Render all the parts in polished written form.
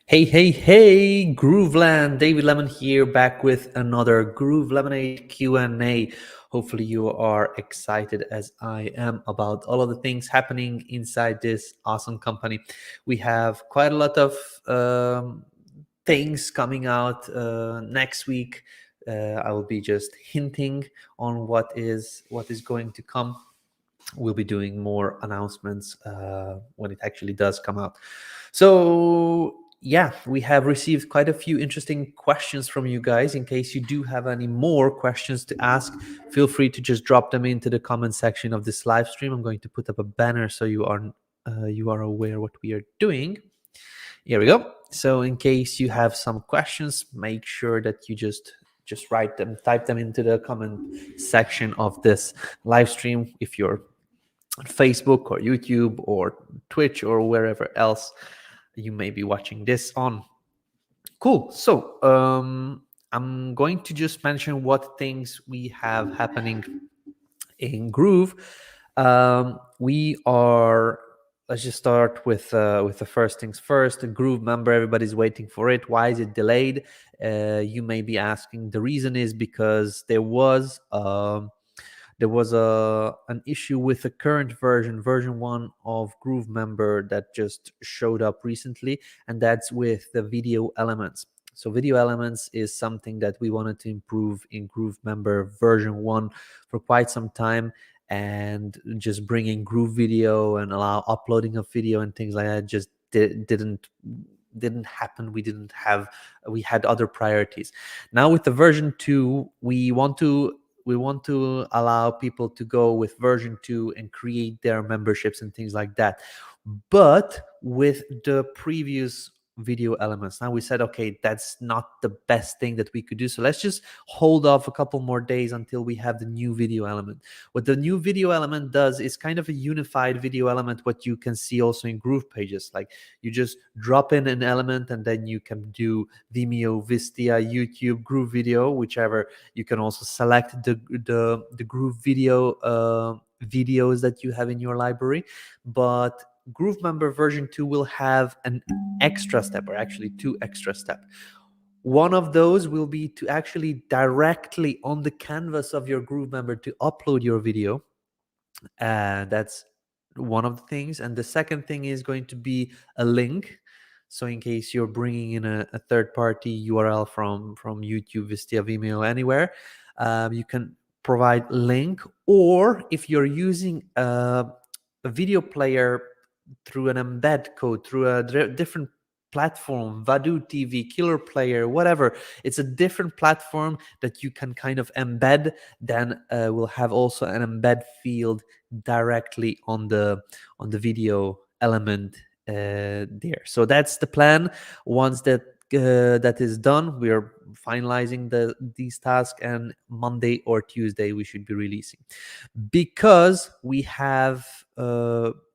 Hey, Grooveland, David Lemon here, back with another Groove LemonAid Q&A. Hopefully you are excited as I am about all of the things happening inside this awesome company. We have quite a lot of things coming out next week. I will be just hinting on what is going to come. We'll be doing more announcements when it actually does come out. So yeah, we have received quite a few interesting questions from you guys. In case you do have any more questions to ask, feel free to just drop them into the comment section of this live stream. I'm going to put up a banner so you are aware what we are doing. Here we go. So in case you have some questions, make sure that you just write them, type them into the comment section of this live stream. If you're on Facebook or YouTube or Twitch or wherever else you may be watching this on. Cool. So I'm going to just mention what things we have happening in Groove. We are. Let's just start with the first things first. The GrooveMember, everybody's waiting for it. Why is it delayed? You may be asking. The reason is because there was an issue with the current version 1 of GrooveMember that just showed up recently, and that's with the video elements. So video elements is something that we wanted to improve in GrooveMember version 1 for quite some time, and just bringing Groove Video and allow uploading of video and things like that just didn't happen. We had other priorities. Now with the version 2, we want to allow people to go with version 2 and create their memberships and things like that, but with the previous video elements. Now we said, okay, that's not the best thing that we could do, so let's just hold off a couple more days until we have the new video element. What the new video element does is kind of a unified video element, what you can see also in GroovePages. Like, you just drop in an element and then you can do Vimeo, Vistia, YouTube, Groove Video, whichever. You can also select the Groove Video videos that you have in your library. But GrooveMember version 2 will have an extra step, or actually 2 extra steps. One of those will be to actually directly on the canvas of your GrooveMember to upload your video. That's one of the things. And the second thing is going to be a link. So in case you're bringing in a third-party URL from YouTube, Vistia, Vimeo, anywhere, you can provide link. Or if you're using a video player through an embed code, through a different platform, Vadu TV, Killer Player, whatever, it's a different platform that you can kind of embed, then we'll have also an embed field directly on the video element there. So that's the plan. Once that is done, we are finalizing these tasks, and Monday or Tuesday we should be releasing, because we have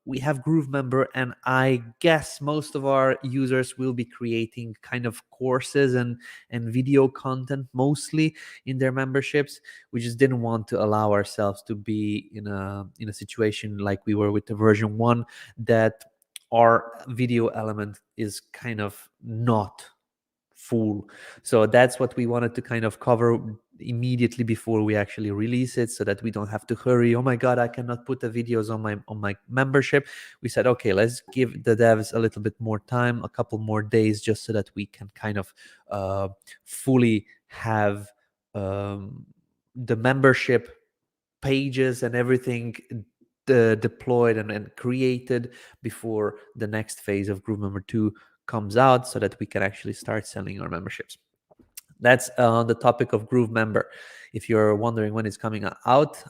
GrooveMember, and I guess most of our users will be creating kind of courses and video content mostly in their memberships. We just didn't want to allow ourselves to be in a situation like we were with the version 1, that our video element is kind of not full. So that's what we wanted to kind of cover immediately before we actually release it, so that we don't have to hurry. Oh my god, I cannot put the videos on my membership. We said, okay, let's give the devs a little bit more time, a couple more days, just so that we can kind of fully have the membership pages and everything deployed and created before the next phase of GrooveMember 2 comes out, so that we can actually start selling our memberships. That's on the topic of GrooveMember. If you're wondering when it's coming out,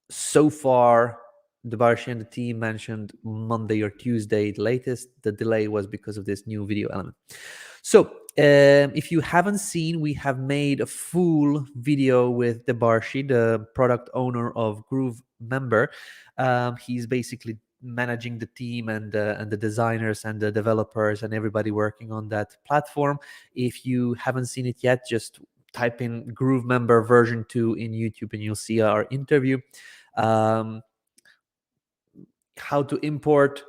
so far the Barshi and the team mentioned Monday or Tuesday the latest. The delay was because of this new video element. So if you haven't seen, we have made a full video with Debarshi, the product owner of GrooveMember. He's basically managing the team and the designers and the developers and everybody working on that platform. If you haven't seen it yet, just type in GrooveMember version 2 in YouTube and you'll see our interview. How to import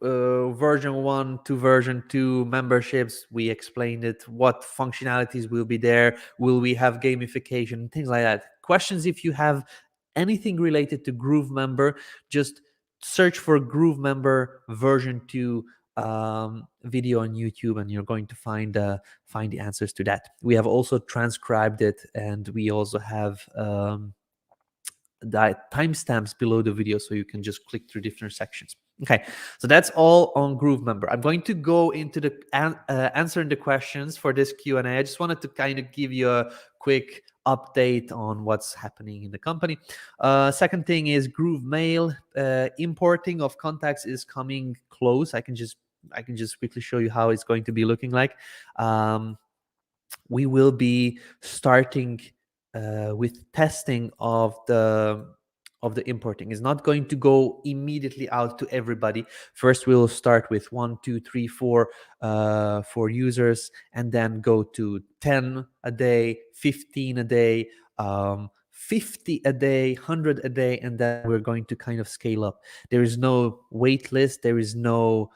version 1 to version 2 memberships. We explained it, what functionalities will be there, will we have gamification, things like that. Questions, if you have anything related to GrooveMember, just search for GrooveMember version 2 video on YouTube, and you're going to find the answers to that. We have also transcribed it, and we also have the timestamps below the video, so you can just click through different sections. Okay, so that's all on GrooveMember. I'm going to go into the answering the questions for this Q&A. I just wanted to kind of give you a quick update on what's happening in the company. Second thing is GrooveMail. Importing of contacts is coming close. I can just quickly show you how it's going to be looking like. We will be starting with testing of the importing. Is not going to go immediately out to everybody. First, we'll start with 1, 2, 3, 4 for users, and then go to 10 a day, 15 a day, 50 a day, 100 a day, and then we're going to kind of scale up. There is no wait list. There is no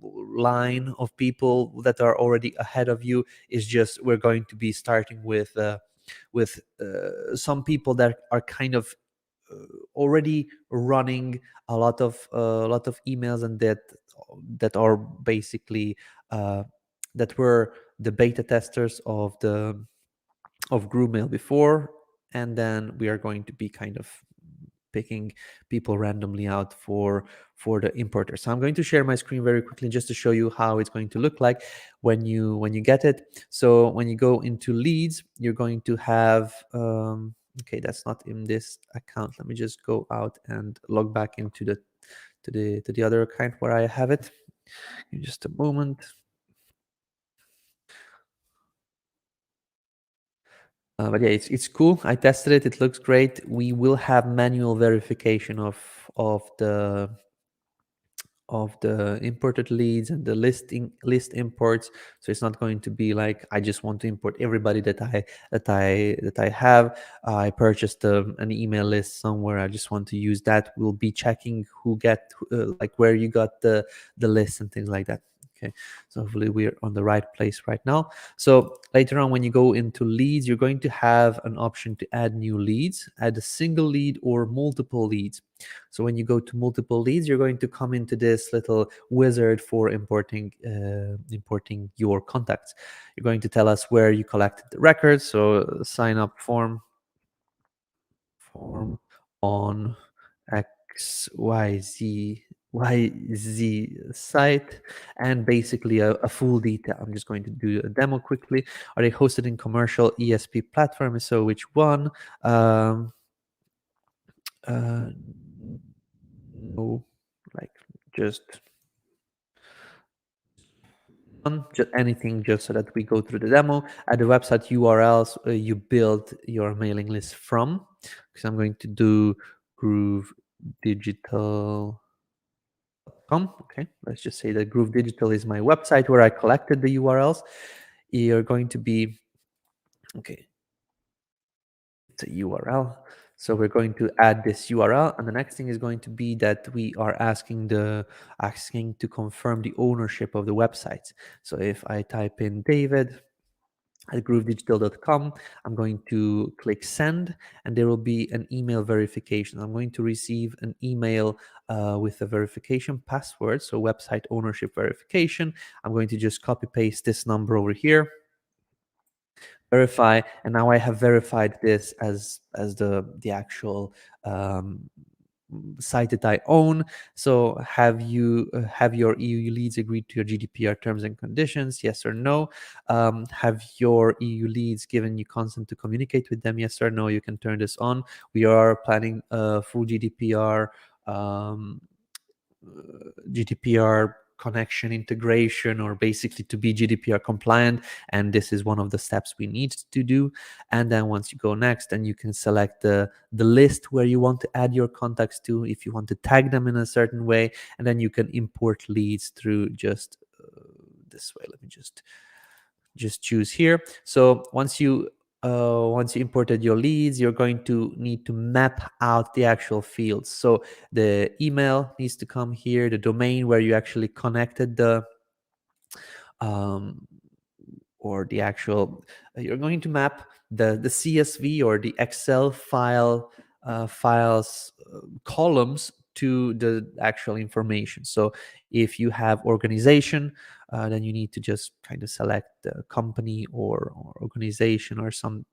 line of people that are already ahead of you. Is just we're going to be starting with some people that are kind of already running a lot of emails, and that are basically that were the beta testers of GrooveMail before, and then we are going to be kind of picking people randomly out for the importer. So I'm going to share my screen very quickly just to show you how it's going to look like when you get it. So when you go into leads, you're going to have okay, that's not in this account. Let me just go out and log back into the other account where I have it. In just a moment. But yeah, it's cool. I tested it. It looks great. We will have manual verification of the imported leads and the list imports. So it's not going to be like I just want to import everybody that I have. I purchased an email list somewhere. I just want to use that. We'll be checking who get like where you got the list and things like that. Okay, so hopefully we're on the right place right now. So later on, when you go into leads, you're going to have an option to add new leads, add a single lead or multiple leads. So when you go to multiple leads, you're going to come into this little wizard for importing your contacts. You're going to tell us where you collected the records. So sign up form on XYZ site, and basically a full detail. I'm just going to do a demo quickly. Are they hosted in commercial ESP platform? So which one? No, like just anything, just so that we go through the demo. At the website URLs you build your mailing list from, because I'm going to do GrooveDigital.com. Okay, let's just say that Groove Digital is my website where I collected the URLs. You're going to be okay. It's a URL. So we're going to add this URL, and the next thing is going to be that we are asking to confirm the ownership of the website. So if I type in David at groovedigital.com, I'm going to click send, and there will be an email verification. I'm going to receive an email with a verification password, so website ownership verification. I'm going to just copy paste this number over here, verify, and now I have verified this as the actual site that I own. So have your EU leads agreed to your GDPR terms and conditions? Yes or no. Have your EU leads given you consent to communicate with them? Yes or no. You can turn this on. We are planning a full GDPR connection integration, or basically to be GDPR compliant, and this is one of the steps we need to do. And then once you go next, then you can select the list where you want to add your contacts to, if you want to tag them in a certain way, and then you can import leads through just this way. Let me just choose here. So once you once you imported your leads, you're going to need to map out the actual fields. So the email needs to come here, the domain where you actually connected the or the actual, you're going to map the CSV or the Excel files columns to the actual information. So if you have organization, then you need to just kind of select the company or organization or some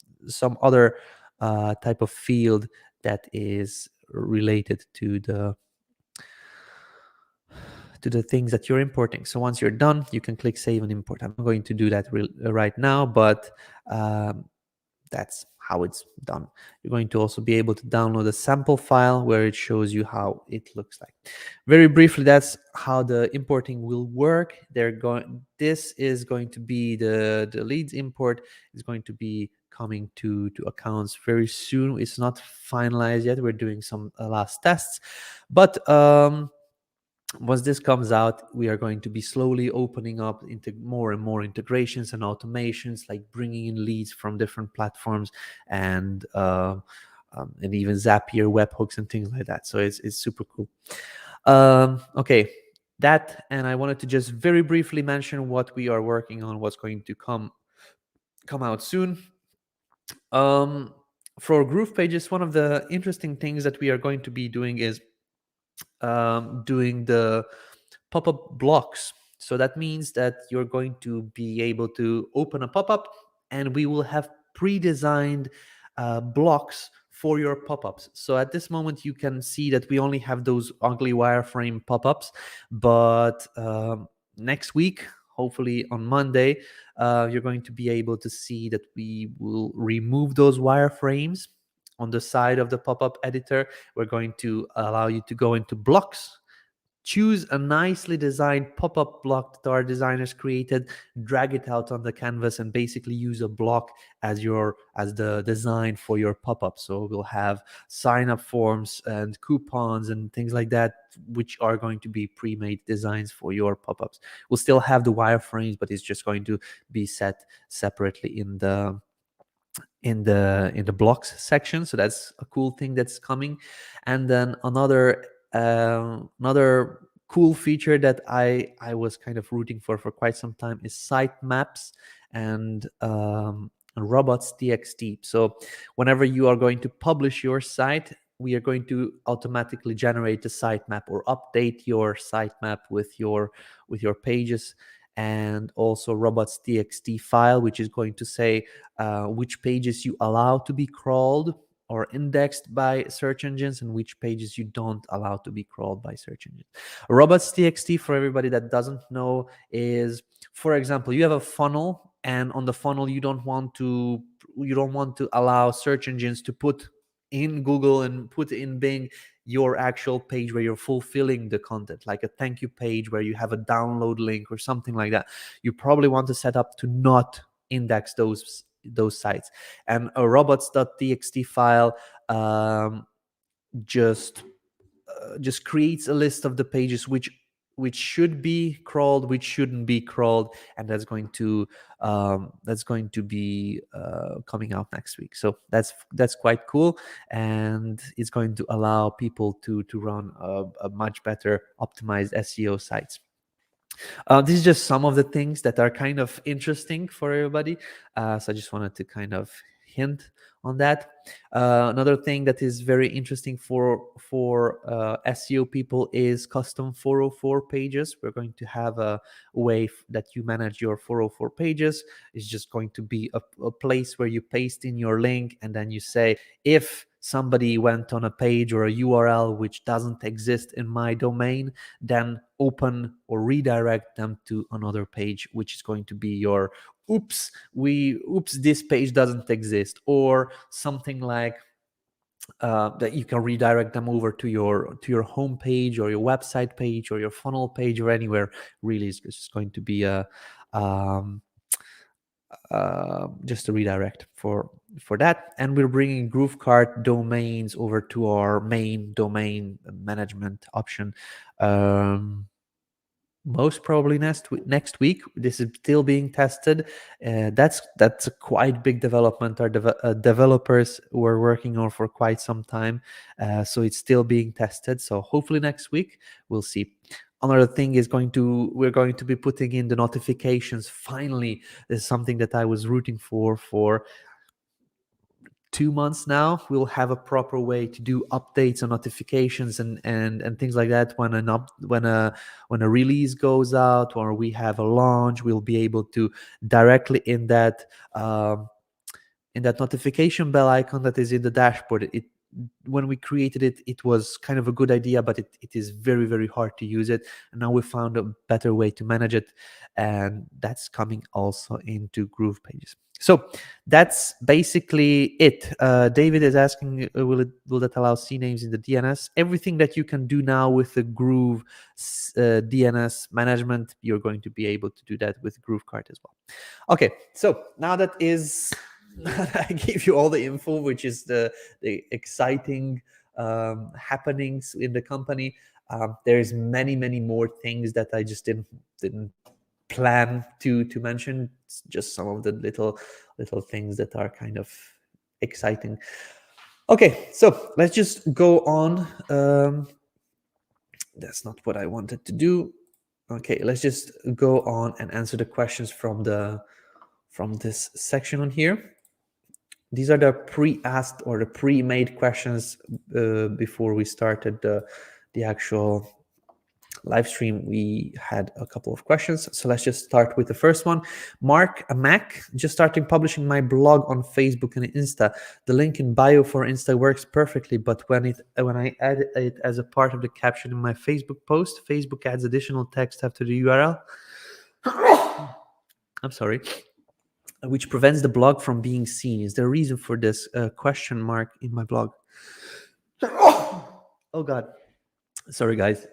other type of field that is related to the things that you're importing. So once you're done, you can click save and import. I'm not going to do that right now, but that's how it's done. You're going to also be able to download a sample file where it shows you how it looks like. Very briefly, that's how the importing will work. This is going to be the leads import is going to be coming to accounts very soon. It's not finalized yet. We're doing some last tests, but once this comes out, we are going to be slowly opening up into more and more integrations and automations, like bringing in leads from different platforms and even Zapier, webhooks, and things like that. So it's super cool. Okay, that, and I wanted to just very briefly mention what we are working on, what's going to come out soon. For GroovePages, one of the interesting things that we are going to be doing is doing the pop-up blocks. So that means that you're going to be able to open a pop-up and we will have pre-designed blocks for your pop-ups. So at this moment you can see that we only have those ugly wireframe pop-ups, but next week, hopefully on Monday, you're going to be able to see that we will remove those wireframes on the side of the pop-up editor. We're going to allow you to go into blocks, choose a nicely designed pop-up block that our designers created, drag it out on the canvas, and basically use a block as the design for your pop-up. So we'll have sign-up forms and coupons and things like that, which are going to be pre-made designs for your pop-ups. We'll still have the wireframes, but it's just going to be set separately in the blocks section. So that's a cool thing that's coming. And then another cool feature that I was kind of rooting for quite some time is sitemaps and robots.txt. So whenever you are going to publish your site, we are going to automatically generate the sitemap or update your sitemap with your pages, and also robots.txt file, which is going to say which pages you allow to be crawled or indexed by search engines and which pages you don't allow to be crawled by search engines. Robots.txt, for everybody that doesn't know, is, for example, you have a funnel, and on the funnel you don't want to allow search engines to put in Google and put in Bing your actual page where you're fulfilling the content, like a thank you page where you have a download link or something like that. You probably want to set up to not index those sites, and a robots.txt file just creates a list of the pages which should be crawled, which shouldn't be crawled, and that's going to be coming out next week. So that's quite cool, and it's going to allow people to run a much better optimized SEO sites. This is just some of the things that are kind of interesting for everybody. So I just wanted to kind of hint on that. Another thing that is very interesting for SEO people is custom 404 pages. We're going to have a way that you manage your 404 pages. It's just going to be a place where you paste in your link, and then you say, if somebody went on a page or a URL which doesn't exist in my domain, then open or redirect them to another page, which is going to be your oops, this page doesn't exist, or something like that. You can redirect them over to your home page or your website page or your funnel page or anywhere. Really, it's just going to be a just a redirect for that. And we're bringing GrooveKart domains over to our main domain management option. most probably next week. This is still being tested. That's a quite big development. Our developers were working on for quite some time, so it's still being tested. So hopefully next week we'll see. Another thing is we're going to be putting in the notifications. Finally, this is something that I was rooting for 2 months now. We'll have a proper way to do updates and notifications and things like that. When a release goes out or we have a launch, we'll be able to directly in that notification bell icon that is in the dashboard. When we created it, it was kind of a good idea, but it is very, very hard to use it. And now we found a better way to manage it, and that's coming also into GroovePages. So that's basically it. David is asking, will that allow cnames in the DNS? Everything that you can do now with the Groove DNS management, you're going to be able to do that with GrooveKart as well. Okay, so now that is I gave you all the info, which is the exciting happenings in the company. There's many more things that I just didn't plan to mention. It's just some of the little things that are kind of exciting. Okay, so let's just go on. That's not what I wanted to do. Okay, let's just go on and answer the questions from this section on here. These are the pre-asked or the pre-made questions before we started the actual live stream. We had a couple of questions, so let's just start with the first one. Mark, a Mac, just starting publishing my blog on Facebook and Insta. The link in bio for Insta works perfectly, but when I add it as a part of the caption in my Facebook post, Facebook adds additional text after the URL. I'm sorry. Which prevents the blog from being seen. Is there a reason for this? Question mark in my blog. Oh God, sorry guys.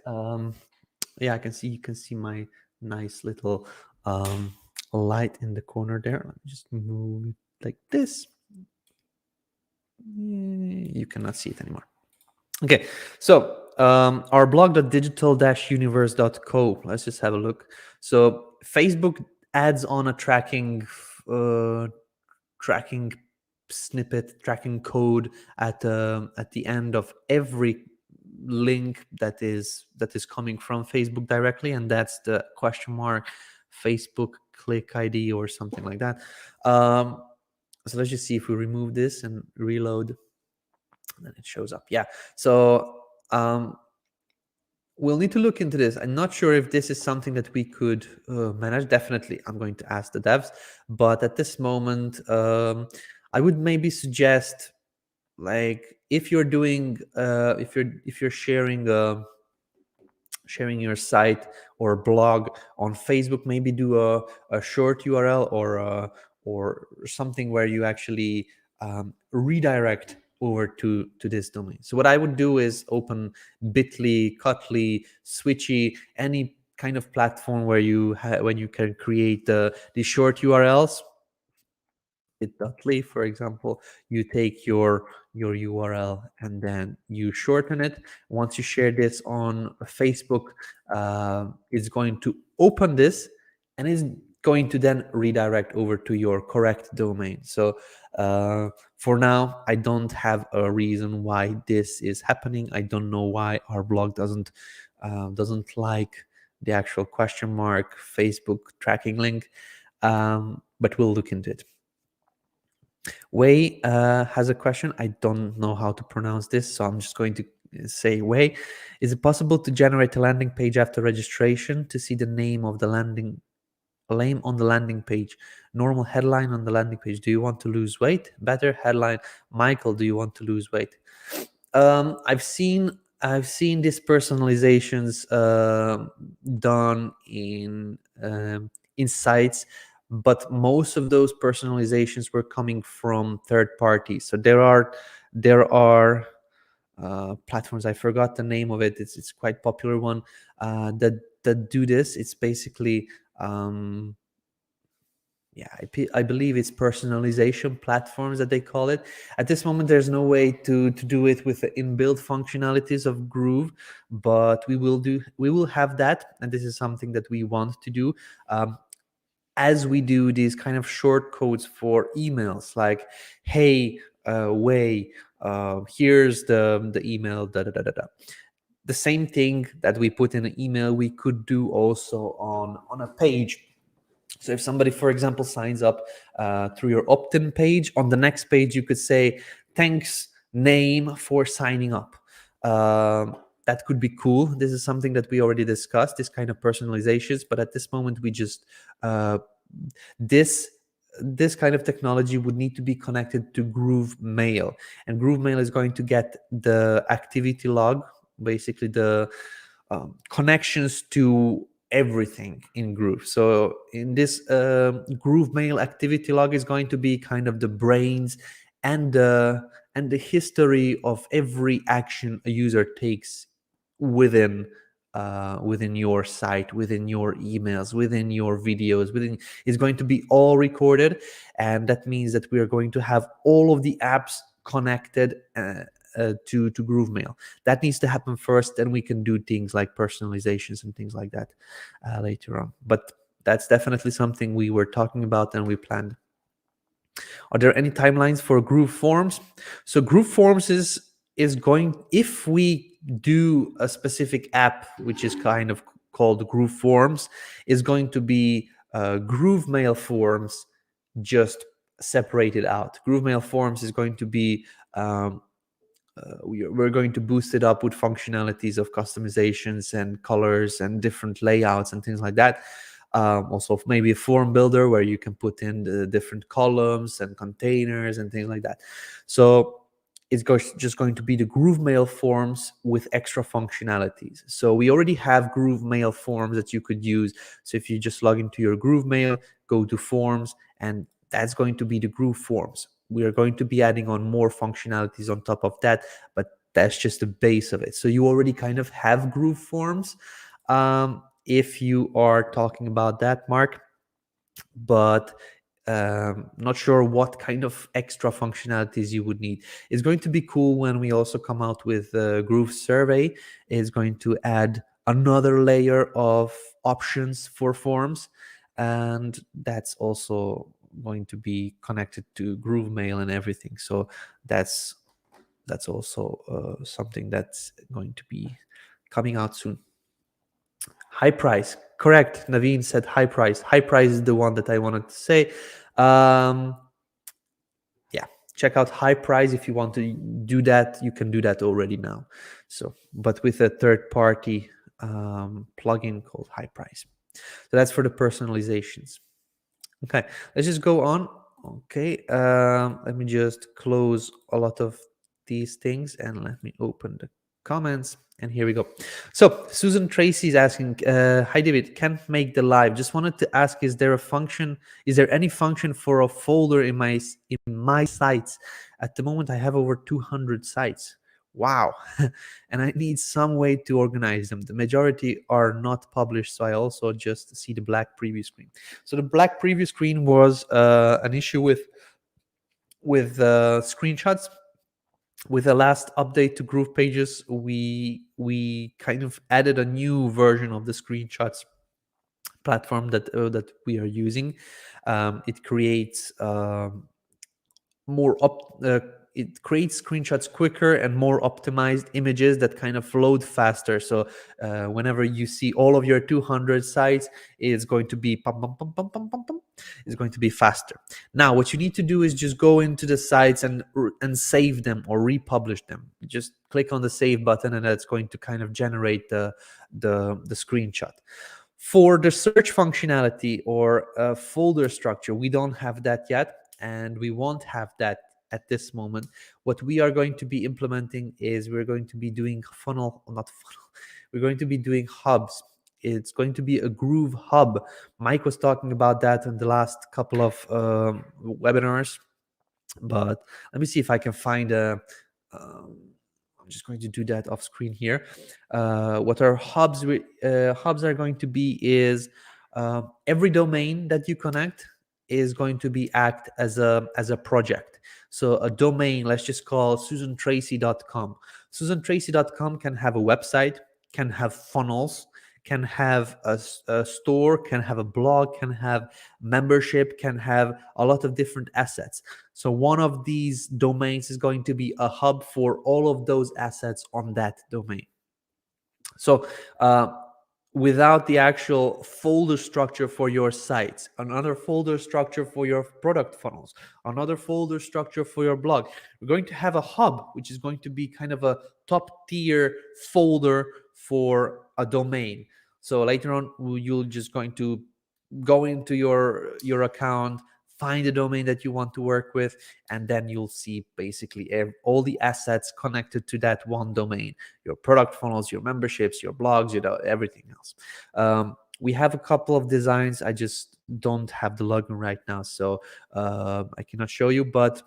Yeah, you can see my nice little light in the corner there. Let me just move it like this. You cannot see it anymore. Okay, so our blog.digital-universe.co. Let's just have a look. So Facebook adds on a tracking snippet, tracking code at the end of every link that is coming from Facebook directly, and that's the question mark Facebook click ID or something like that. So let's just see if we remove this and reload, and then it shows up. Yeah, so we'll need to look into this. I'm not sure if this is something that we could manage. Definitely, I'm going to ask the devs. But at this moment, I would maybe suggest, like, if you're doing, if you're sharing your site or blog on Facebook, maybe do a short URL or something where you actually redirect over to this domain. So what I would do is open Bitly, Cutly, Switchy, any kind of platform where when you can create the short URLs. Bit.ly, for example, you take your URL and then you shorten it. Once you share this on Facebook, it's going to open this and is going to then redirect over to your correct domain. So for now, I don't have a reason why this is happening. I don't know why our blog doesn't like the actual question mark Facebook tracking link, but we'll look into it. Wei has a question. I don't know how to pronounce this, so I'm just going to say Wei. Is it possible to generate a landing page after registration to see the name of the landing on the landing page? Normal headline on the landing page. Do you want to lose weight? Better headline. Michael, do you want to lose weight? I've seen these personalizations done in sites, but most of those personalizations were coming from third parties. So there are platforms, I forgot the name of it, it's quite a popular one, that do this. It's basically yeah, I believe it's personalization platforms that they call it. At this moment, there's no way to do it with the inbuilt functionalities of Groove, but we will have that, and this is something that we want to do. As we do these kind of short codes for emails, like, hey, Wei, here's the email, da da da da da. The same thing that we put in an email, we could do also on a page. So if somebody, for example, signs up through your opt-in page, on the next page you could say, thanks name for signing up. That could be cool. This is something that we already discussed, this kind of personalizations, but at this moment we just this kind of technology would need to be connected to GrooveMail, and GrooveMail is going to get the activity log, basically the connections to everything in Groove. So in this GrooveMail activity log is going to be kind of the brains and the history of every action a user takes within your site, within your emails, within your videos, is going to be all recorded. And that means that we are going to have all of the apps connected to GrooveMail. That needs to happen first, then we can do things like personalizations and things like that later on. But that's definitely something we were talking about and we planned. Are there any timelines for GrooveForms? So GrooveForms is going, if we do a specific app which is kind of called GrooveForms, is going to be GrooveMail forms just separated out. GrooveMail forms is going to be we're going to boost it up with functionalities of customizations and colors and different layouts and things like that. Also maybe a form builder where you can put in the different columns and containers and things like that. So it's just going to be the GrooveMail forms with extra functionalities. So we already have GrooveMail forms that you could use. So if you just log into your GrooveMail, go to forms, and that's going to be the GrooveForms. We are going to be adding on more functionalities on top of that, but that's just the base of it. So you already kind of have GrooveForms if you are talking about that, Mark, but not sure what kind of extra functionalities you would need. It's going to be cool when we also come out with Groove Survey. It's going to add another layer of options for forms, and that's also going to be connected to GrooveMail and everything. So that's also something that's going to be coming out soon. High price, correct. Naveen said high price. High price is the one that I wanted to say. Yeah, check out high price if you want to do that. You can do that already now. So, but with a third-party plugin called High Price. So that's for the personalizations. Okay, let's just go on. Okay, let me just close a lot of these things and let me open the comments. And here we go. So Susan Tracy is asking, hi David, can't make the live. Just wanted to ask, is there any function for a folder in my sites? At the moment, I have over 200 sites. Wow. And I need some way to organize them. The majority are not published, so I also just see the black preview screen. So the black preview screen was an issue with screenshots. With the last update to GroovePages, we kind of added a new version of the screenshots platform that we are using. It creates it creates screenshots quicker and more optimized images that kind of load faster. So whenever you see all of your 200 sites, it's going to be pum, pum, pum, pum, pum, pum, pum. It's going to be faster. Now, what you need to do is just go into the sites and save them or republish them. Just click on the save button, and that's going to kind of generate the screenshot. For the search functionality or folder structure, we don't have that yet, and we won't have that at this moment. What we are going to be implementing is we're going to be doing we're going to be doing hubs. It's going to be a Groove hub. Mike was talking about that in the last couple of webinars, but let me see if I can find a I'm just going to do that off screen here. What our hubs are going to be is every domain that you connect is going to be act as a project. So a domain, let's just call susantracy.com. susantracy.com can have a website, can have funnels, can have a store, can have a blog, can have membership, can have a lot of different assets. So one of these domains is going to be a hub for all of those assets on that domain. So without the actual folder structure for your sites, another folder structure for your product funnels, another folder structure for your blog, we're going to have a hub, which is going to be kind of a top tier folder for a domain. So later on, you're just going to go into your account, find the domain that you want to work with, and then you'll see basically all the assets connected to that one domain: your product funnels, your memberships, your blogs, everything else. We have a couple of designs. I just don't have the login right now, so I cannot show you, but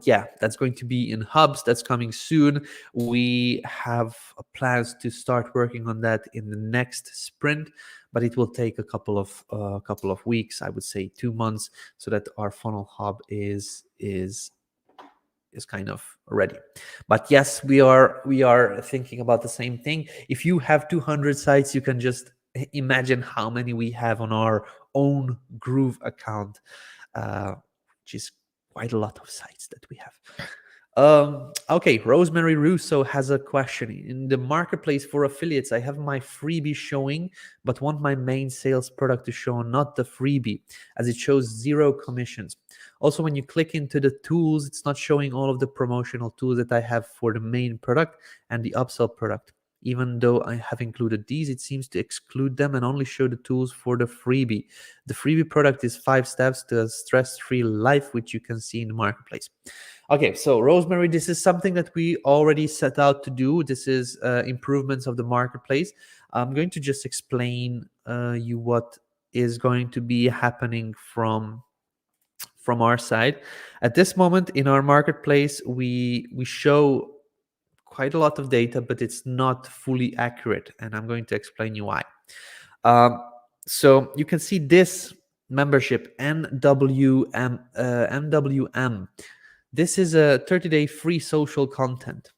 yeah, that's going to be in hubs. That's coming soon. We have plans to start working on that in the next sprint, but it will take a couple of weeks, I would say 2 months, so that our funnel hub is kind of ready. But yes, we are thinking about the same thing. If you have 200 sites, you can just imagine how many we have on our own Groove account, which is quite a lot of sites that we have. Okay, Rosemary Russo has a question. In the marketplace for affiliates, I have my freebie showing, but want my main sales product to show, not the freebie, as it shows 0 commissions. Also, when you click into the tools, it's not showing all of the promotional tools that I have for the main product and the upsell product. Even though I have included these, it seems to exclude them and only show the tools for the freebie. The freebie product is 5 steps to a stress-free life, which you can see in the marketplace. Okay, so Rosemary, this is something that we already set out to do. This is improvements of the marketplace. I'm going to just explain you what is going to be happening from our side. At this moment in our marketplace, we show quite a lot of data, but it's not fully accurate, and I'm going to explain you why. So you can see this membership NWM. This is a 30-day free social content.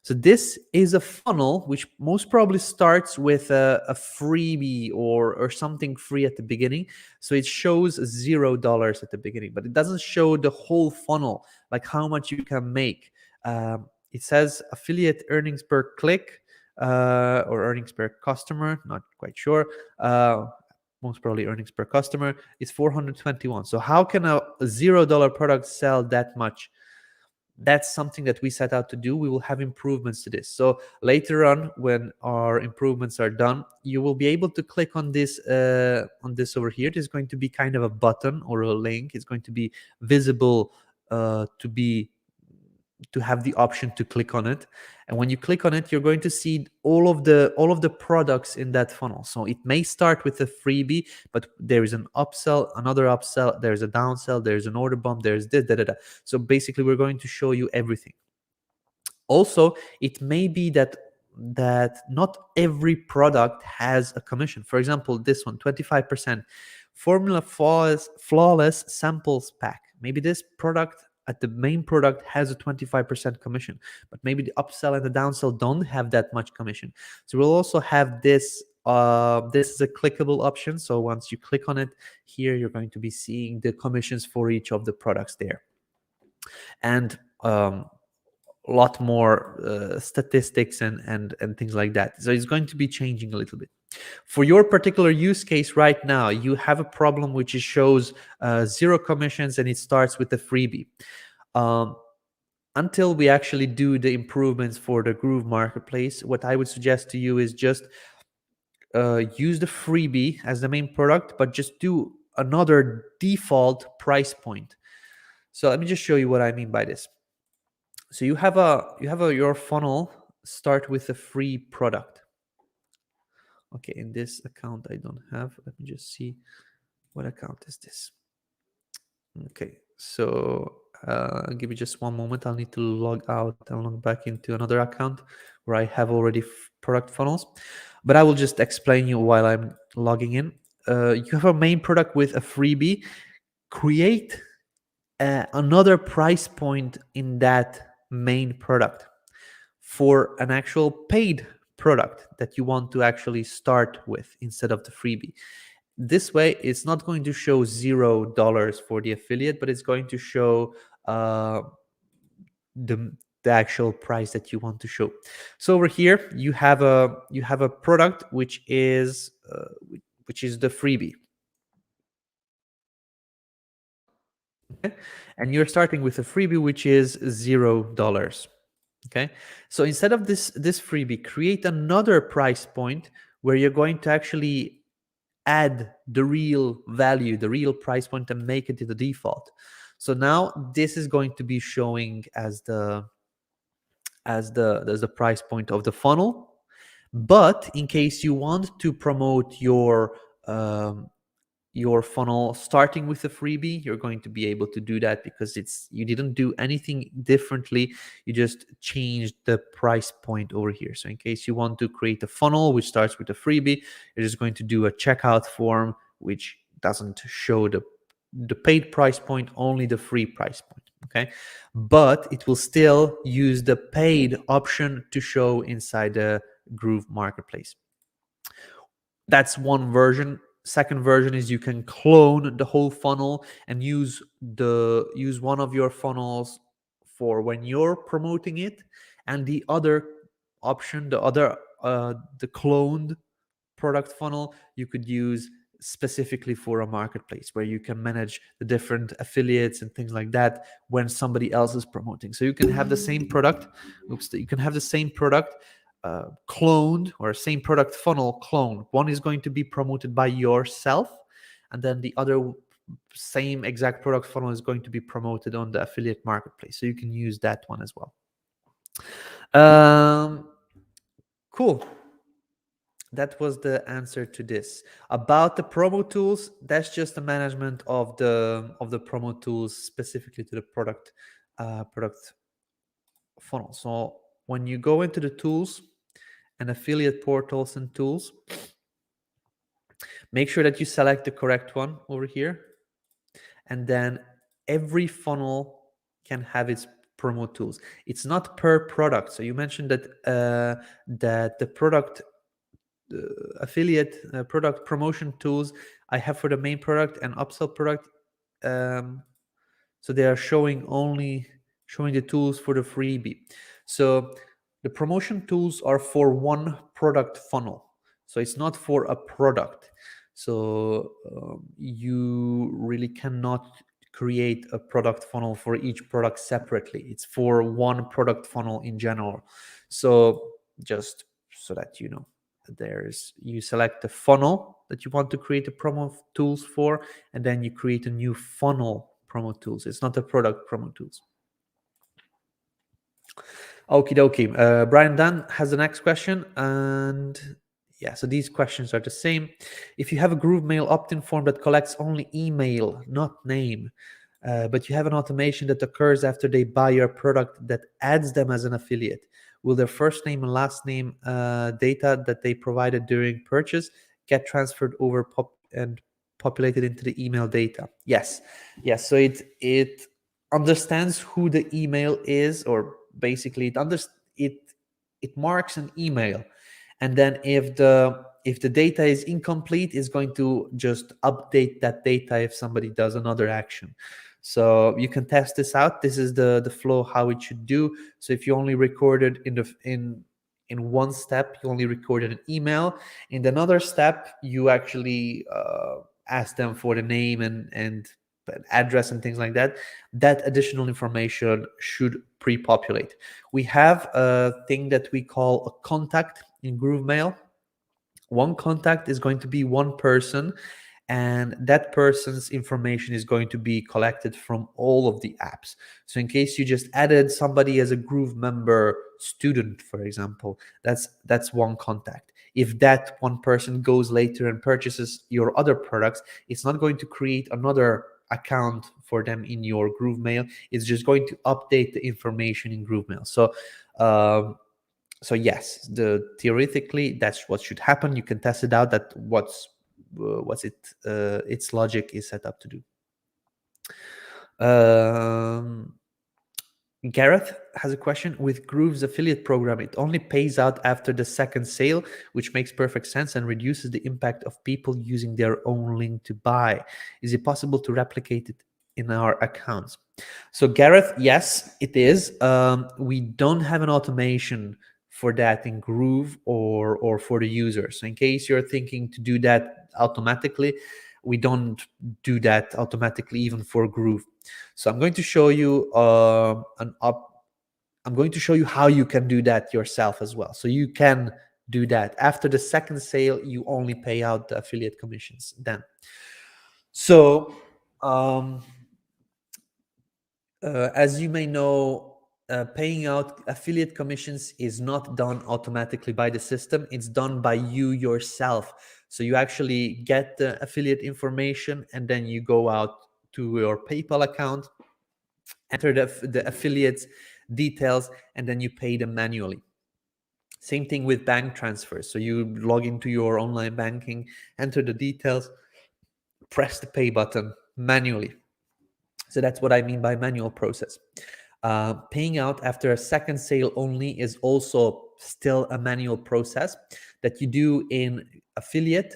So this is a funnel which most probably starts with a freebie or something free at the beginning. So it shows $0 at the beginning, but it doesn't show the whole funnel, like how much you can make. It says affiliate earnings per click or earnings per customer, not quite sure. Most probably earnings per customer is 421. So how can a $0 product sell that much? That's something that we set out to do. We will have improvements to this. So later on, when our improvements are done, you will be able to click on this over here. There's going to be kind of a button or a link. It's going to be visible to have the option to click on it. And when you click on it, you're going to see all of the products in that funnel. So it may start with a freebie, but there is an upsell, another upsell, there's a downsell, there's an order bump, there's this, So basically we're going to show you everything. Also, it may be that not every product has a commission. For example, this one, 25%. Formula flawless samples pack. Maybe this product at the main product has a 25% commission, but maybe the upsell and the downsell don't have that much commission. So we'll also have this. This is a clickable option. So once you click on it here, you're going to be seeing the commissions for each of the products there. And a lot more statistics and things like that. So it's going to be changing a little bit. For your particular use case right now, you have a problem which shows 0 commissions and it starts with the freebie. Until we actually do the improvements for the Groove Marketplace, what I would suggest to you is just use the freebie as the main product, but just do another default price point. So let me just show you what I mean by this. So you have your funnel start with a free product. Okay, in this account I don't have. Let me just see, what account is this? Okay, so give me just one moment. I'll need to log out and log back into another account where I have already product funnels. But I will just explain you while I'm logging in. you have a main product with a freebie, create another price point in that main product for an actual paid product that you want to actually start with instead of the freebie. This way, it's not going to show $0 for the affiliate, but it's going to show the actual price that you want to show. So over here, you have a product which is the freebie. Okay? And you're starting with a freebie which is $0. Okay, so instead of this freebie, create another price point where you're going to actually add the real value, the real price point, and make it to the default. So now this is going to be showing as the price point of the funnel. But in case you want to promote your funnel starting with a freebie, you're going to be able to do that because you didn't do anything differently. You just changed the price point over here. So in case you want to create a funnel which starts with a freebie, you're just going to do a checkout form which doesn't show the paid price point, only the free price point. Okay, but it will still use the paid option to show inside the Groove marketplace. That's one version. Second version is you can clone the whole funnel and use one of your funnels for when you're promoting it, and the other option, the cloned product funnel, you could use specifically for a marketplace where you can manage the different affiliates and things like that when somebody else is promoting. So you can have the same product. You can have the same product cloned, or same product funnel cloned. One is going to be promoted by yourself, and then the other same exact product funnel is going to be promoted on the affiliate marketplace. So you can use that one as well. Cool. That was the answer to this. About the promo tools, that's just the management of the promo tools specifically to the product funnel. So when you go into the tools and affiliate portals and tools, make sure that you select the correct one over here, and then every funnel can have its promo tools. It's not per product. So you mentioned that that the product affiliate product promotion tools I have for the main product and upsell product, so they are showing the tools for the freebie. So the promotion tools are for one product funnel, so it's not for a product. So you really cannot create a product funnel for each product separately. It's for one product funnel in general. So just so that you know, you select the funnel that you want to create the promo tools for, and then you create a new funnel promo tools. It's not a product promo tools. Okie dokie. Brian Dunn has the next question, and yeah, so these questions are the same. If you have a GrooveMail opt-in form that collects only email, not name, but you have an automation that occurs after they buy your product that adds them as an affiliate, will their first name and last name data that they provided during purchase get transferred over and populated into the email data? Yes. So it understands who the email is, or basically it marks an email, and then if the data is incomplete, it's going to just update that data if somebody does another action. So you can test this out. This is the flow how it should do. So if you only recorded in one step, you only recorded an email. In another step, you actually ask them for the name and address and things like that. That additional information should pre-populate. We have a thing that we call a contact in GrooveMail. One contact is going to be one person, and that person's information is going to be collected from all of the apps. So in case you just added somebody as a GrooveMember student, for example, that's one contact. If that one person goes later and purchases your other products, it's not going to create another account for them in your GrooveMail. It's just going to update the information in GrooveMail. So yes, theoretically that's what should happen. You can test it out. its logic is set up to do. Gareth has a question. With Groove's affiliate program, it only pays out after the second sale, which makes perfect sense and reduces the impact of people using their own link to buy. Is it possible to replicate it in our accounts? So Gareth, yes, it is. We don't have an automation for that in Groove or for the user. So in case you're thinking to do that automatically, we don't do that automatically even for Groove. So I'm going to show you I'm going to show you how you can do that yourself as well. So you can do that. After the second sale, you only pay out the affiliate commissions then. So as you may know, paying out affiliate commissions is not done automatically by the system. It's done by you yourself. So you actually get the affiliate information and then you go out to your PayPal account, enter the affiliates details, and then you pay them manually. Same thing with bank transfers. So you log into your online banking, enter the details, press the pay button manually. So that's what I mean by manual process. Paying out after a second sale only is also still a manual process that you do in affiliate,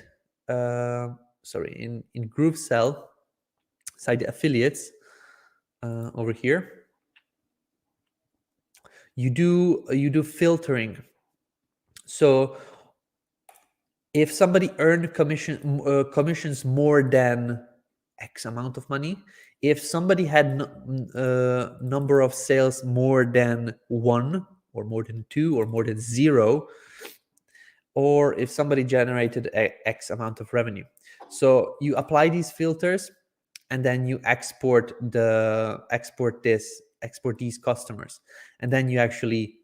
in GrooveSell, side the affiliates over here. You do filtering. So if somebody earned commissions more than X amount of money, if somebody had number of sales more than 1 or more than 2 or more than 0, or if somebody generated X amount of revenue. So you apply these filters and then you export these customers, and then you actually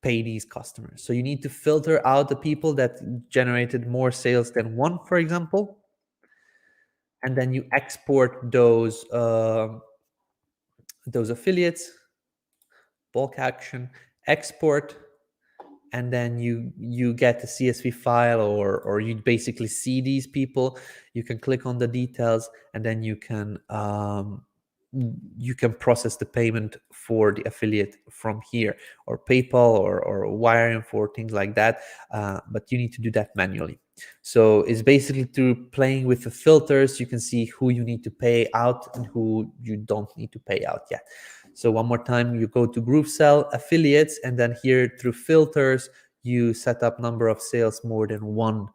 pay these customers. So you need to filter out the people that generated more sales than 1, for example, and then you export those affiliates, bulk action, export, and then you get the CSV file, or you basically see these people. You can click on the details, and then you can process the payment for the affiliate from here, or PayPal or wiring for things like that. But you need to do that manually. So it's basically through playing with the filters, you can see who you need to pay out and who you don't need to pay out yet. So one more time, you go to GrooveSell affiliates, and then here through filters, you set up number of sales more than 1.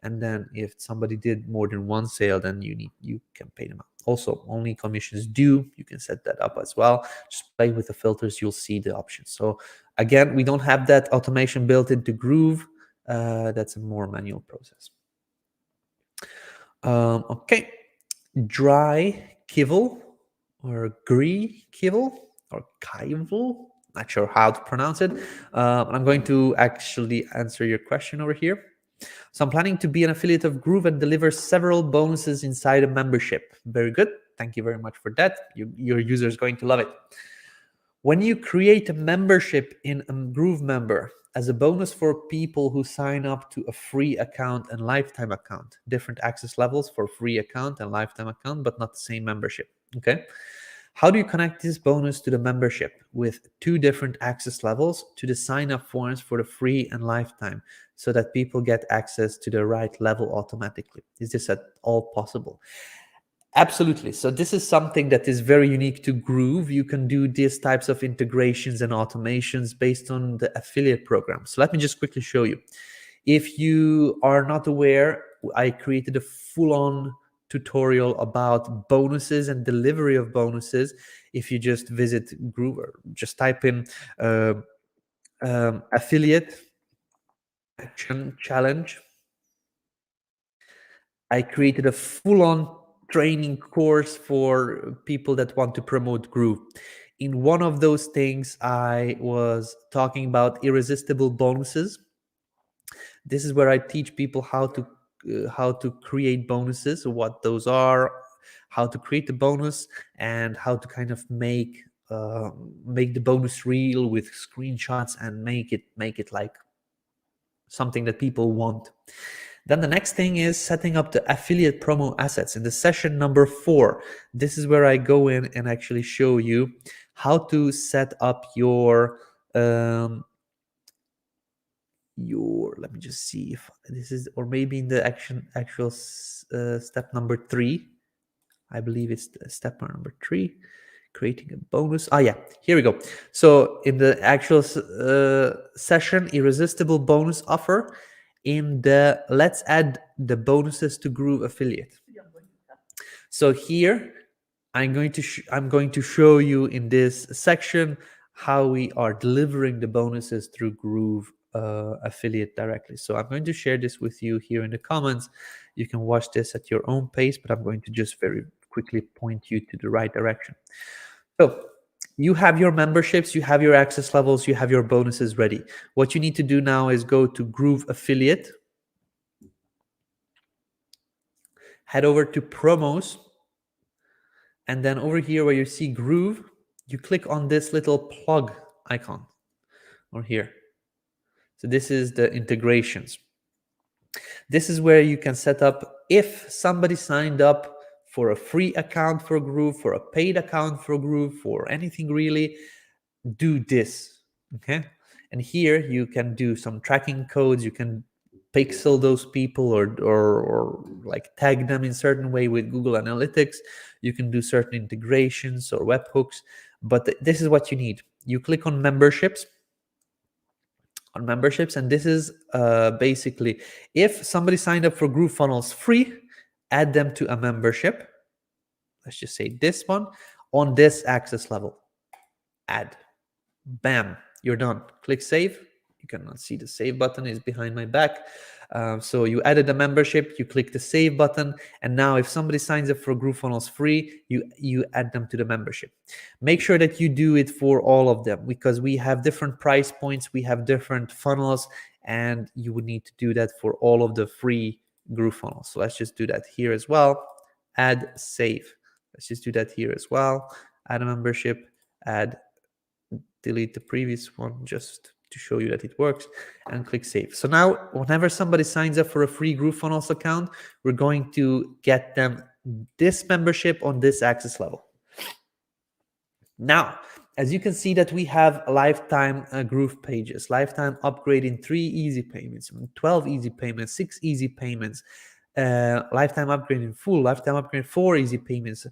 And then if somebody did more than 1 sale, then you can pay them out. Also, only commissions due, you can set that up as well. Just play with the filters, you'll see the options. So again, we don't have that automation built into Groove. That's a more manual process. Okay, dry kivel or gree kivel or kivel, not sure how to pronounce it. I'm going to actually answer your question over here. So I'm planning to be an affiliate of Groove and deliver several bonuses inside a membership. Very good. Thank you very much for that. Your user is going to love it. When you create a membership in a GrooveMember as a bonus for people who sign up to a free account and lifetime account, different access levels for free account and lifetime account, but not the same membership. Okay. How do you connect this bonus to the membership with 2 different access levels to the sign up forms for the free and lifetime so that people get access to the right level automatically? Is this at all possible? Absolutely. So this is something that is very unique to Groove. You can do these types of integrations and automations based on the affiliate program. So let me just quickly show you. If you are not aware, I created a full-on tutorial about bonuses and delivery of bonuses. If you just visit Groove, or just type in affiliate action challenge, I created a full-on training course for people that want to promote Groove. In one of those things, I was talking about irresistible bonuses. This is where I teach people how to create bonuses, what those are, how to create the bonus, and how to kind of make the bonus real with screenshots and make it like something that people want. Then the next thing is setting up the affiliate promo assets. In the session number 4, this is where I go in and actually show you how to set up your let me just see if this is, or maybe in the actual step number 3. I believe it's step number 3, creating a bonus. Yeah, here we go. So in the actual session, irresistible bonus offer, in the let's add the bonuses to Groove affiliate. So here I'm going to show you in this section how we are delivering the bonuses through Groove affiliate directly. So I'm going to share this with you here in the comments. You can watch this at your own pace, but I'm going to just very quickly point you to the right direction. So you have your memberships, you have your access levels, you have your bonuses ready. What you need to do now is go to Groove affiliate, head over to promos, and then over here where you see Groove, you click on this little plug icon or here. So this is the integrations. This is where you can set up, if somebody signed up for a free account for Groove, for a paid account for Groove, for anything really, do this, okay? And here you can do some tracking codes, you can pixel those people or like tag them in certain way with Google Analytics. You can do certain integrations or webhooks, but this is what you need. You click on memberships, and this is basically, if somebody signed up for GrooveFunnels free, add them to a membership. Let's just say this one on this access level, add. Bam, you're done. Click save. You cannot see the save button, is behind my back. So you added a membership, you click the save button, and now if somebody signs up for GrooveFunnels free, you add them to the membership. Make sure that you do it for all of them, because we have different price points, we have different funnels, and you would need to do that for all of the free GrooveFunnels. So let's just do that here as well. Add, save. Let's just do that here as well. Add a membership, add, delete the previous one just to show you that it works, and click save. So now whenever somebody signs up for a free GrooveFunnels account, we're going to get them this membership on this access level. Now, as you can see that we have lifetime GroovePages, lifetime upgrade in 3 easy payments, 12 easy payments, 6 easy payments, lifetime upgrade in full, lifetime upgrade 4 easy payments,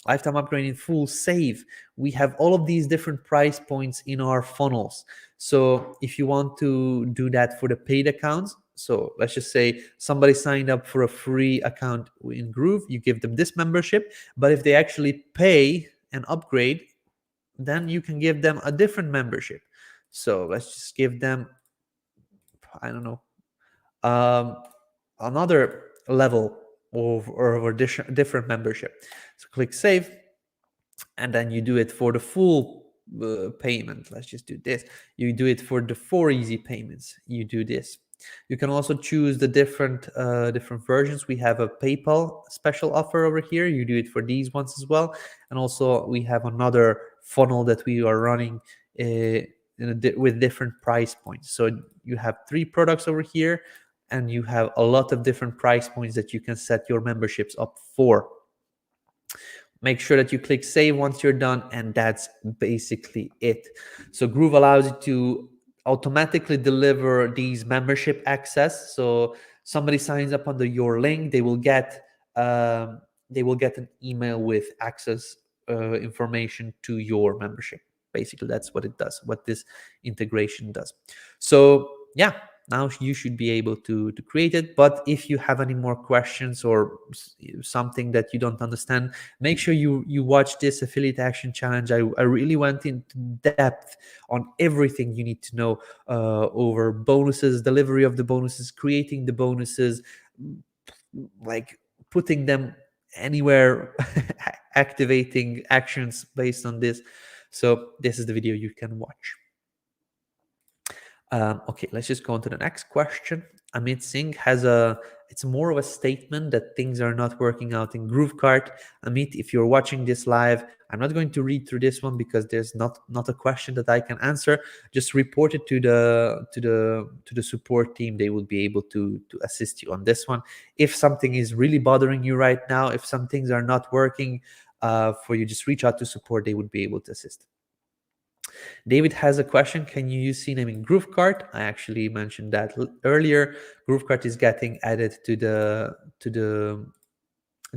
lifetime upgrade in full, save. We have all of these different price points in our funnels. So if you want to do that for the paid accounts, so let's just say somebody signed up for a free account in Groove, you give them this membership, but if they actually pay and upgrade, then you can give them a different membership. So let's just give them, I don't know, another level or different membership. So click save, and then you do it for the full payment. Let's just do this. You do it for the 4 easy payments. You do this. You can also choose the different versions. We have a PayPal special offer over here. You do it for these ones as well. And also we have another funnel that we are running with different price points. So you have 3 products over here, and you have a lot of different price points that you can set your memberships up for. Make sure that you click save once you're done, and that's basically it. So Groove allows you to automatically deliver these membership access. So somebody signs up under your link, they will get an email with access information to your membership. Basically, that's what it does, what this integration does. So yeah, now you should be able to create it. But if you have any more questions or something that you don't understand, make sure you watch this affiliate action challenge. I really went into depth on everything you need to know over bonuses, delivery of the bonuses, creating the bonuses, like putting them anywhere, activating actions based on this. So this is the video you can watch. Okay, let's just go on to the next question. Amit Singh has a it's more of a statement that things are not working out in GrooveKart. Amit, if you're watching this live, I'm not going to read through this one because there's not a question that I can answer. Just report it to the support team. They will be able to assist you on this one. If something is really bothering you right now, if some things are not working for you, just reach out to support. They would be able to assist. David has a question. Can you use cname in GrooveKart? I actually mentioned that earlier. GrooveKart is getting added to the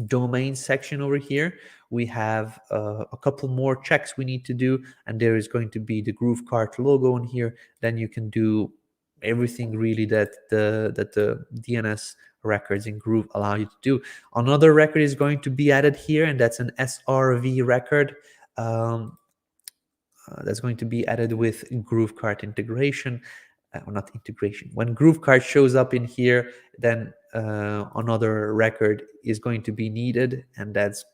domain section over here. We have a couple more checks we need to do, and there is going to be the GrooveKart logo in here. Then you can do everything really that the DNS records in Groove allow you to do. Another record is going to be added here, and that's an SRV record. That's going to be added with GrooveKart integration, or not integration. When GrooveKart shows up in here, then another record is going to be needed, and that's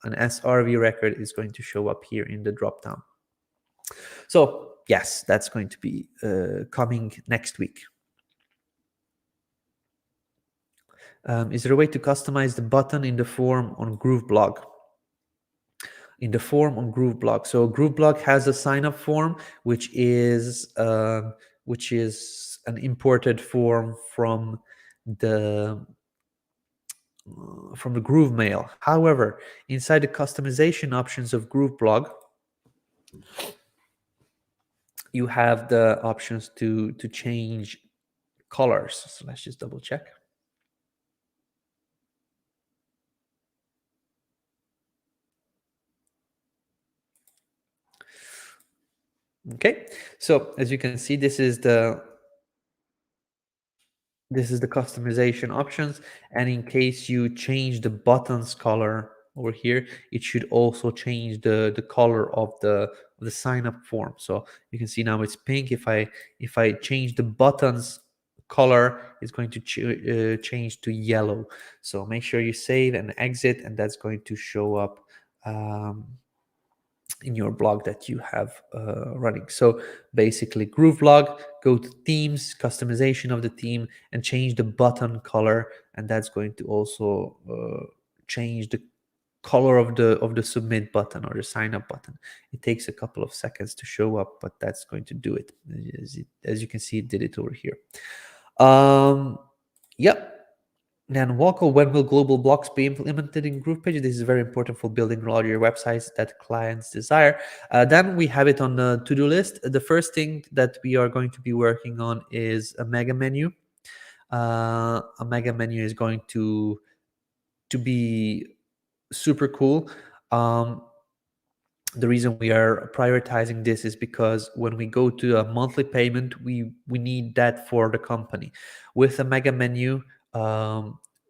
an SRV record is going to show up here in the dropdown. So yes, that's going to be coming next week. Is there a way to customize the button in the form on GrooveBlog? In the form on GrooveBlog. So GrooveBlog has a sign-up form, which is an imported form from the GrooveMail. However, inside the customization options of GrooveBlog, you have the options to change colors. So let's just double check. Okay, so as you can see, this is the customization options, and in case you change the buttons color over here, it should also change the color of the sign up form. So you can see now it's pink. If I change the buttons color, it's going to change to yellow. So make sure you save and exit, and that's going to show up in your blog that you have running. So basically GrooveBlog, go to themes, customization of the theme, and change the button color, and that's going to also change the color of the submit button or the sign up button. It takes a couple of seconds to show up, but that's going to do it. As you can see, it did it over here. Yep. Then Walko, when will global blocks be implemented in GroovePages? This is very important for building larger websites that clients desire. Then we have it on the to-do list. The first thing that we are going to be working on is a mega menu. A mega menu is going to be super cool. The reason we are prioritizing this is because when we go to a monthly payment, we need that for the company. With a mega menu,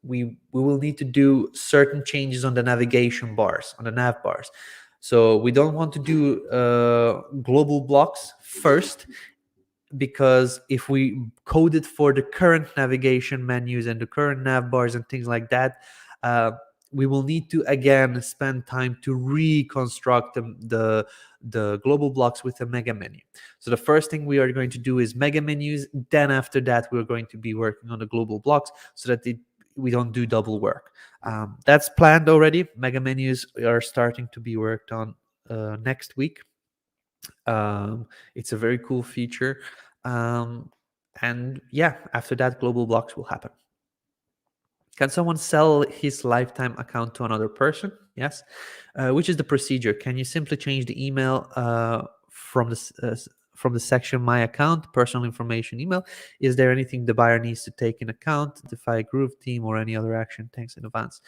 we will need to do certain changes on the navigation bars, on the nav bars. So we don't want to do global blocks first, because if we code it for the current navigation menus and the current nav bars and things like that, we will need to again spend time to reconstruct the global blocks with a mega menu. So the first thing we are going to do is mega menus. Then after that, we're going to be working on the global blocks so that we don't do double work. That's planned already. Mega menus are starting to be worked on next week. It's a very cool feature. And yeah, after that, global blocks will happen. Can someone sell his lifetime account to another person? Yes. Which is the procedure? Can you simply change the email from the section My Account, Personal Information email? Is there anything the buyer needs to take in account, notify Groove team, or any other action? Thanks in advance.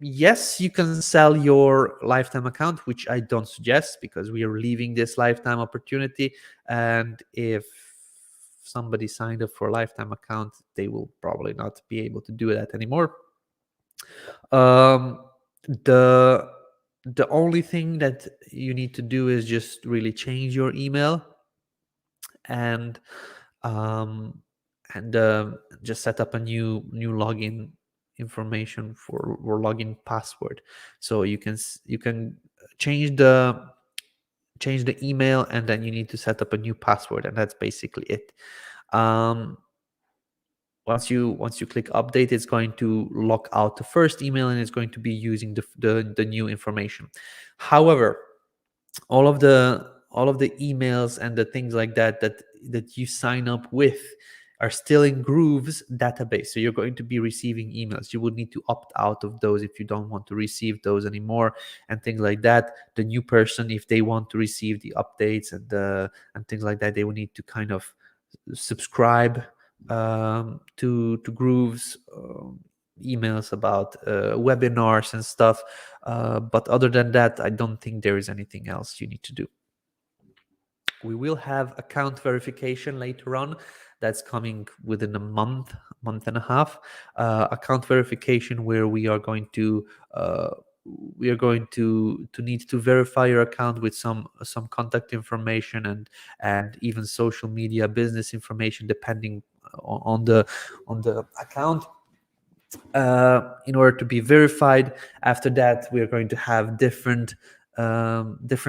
Yes, you can sell your lifetime account, which I don't suggest because we are leaving this lifetime opportunity. And if somebody signed up for a lifetime account, they will probably not be able to do that anymore. The only thing that you need to do is just really change your email and just set up a new login information for login password. So you can change the email, and then you need to set up a new password, and that's basically it. What once you click update, it's going to lock out the first email and it's going to be using the new information. However, all of the emails and the things like that you sign up with are still in Groove's database. So you're going to be receiving emails. You would need to opt out of those if you don't want to receive those anymore, and things like that. The new person, if they want to receive the updates and things like that, they will need to kind of subscribe to Groove's emails about webinars and stuff. But other than that, I don't think there is anything else you need to do. We will have account verification later on. That's coming within a month and a half. Account verification, where we are going to need to verify your account with some contact information and even social media business information, depending on the account, in order to be verified. After that, we are going to have different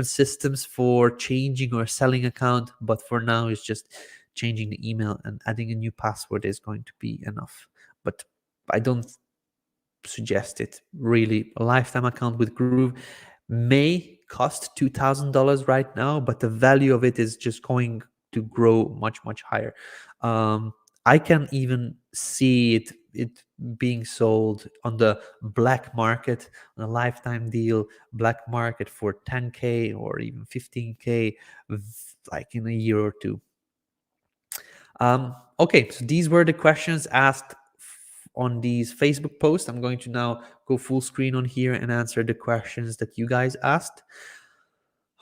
systems for changing or selling account, but for now it's just changing the email and adding a new password is going to be enough. But I don't suggest it really. A lifetime account with Groove may cost $2,000 right now, but the value of it is just going to grow much higher. I can even see it being sold on the black market, on a lifetime deal, black market, for 10K or even 15K, like in a year or two. Okay, so these were the questions asked on these Facebook posts. I'm going to now go full screen on here and answer the questions that you guys asked.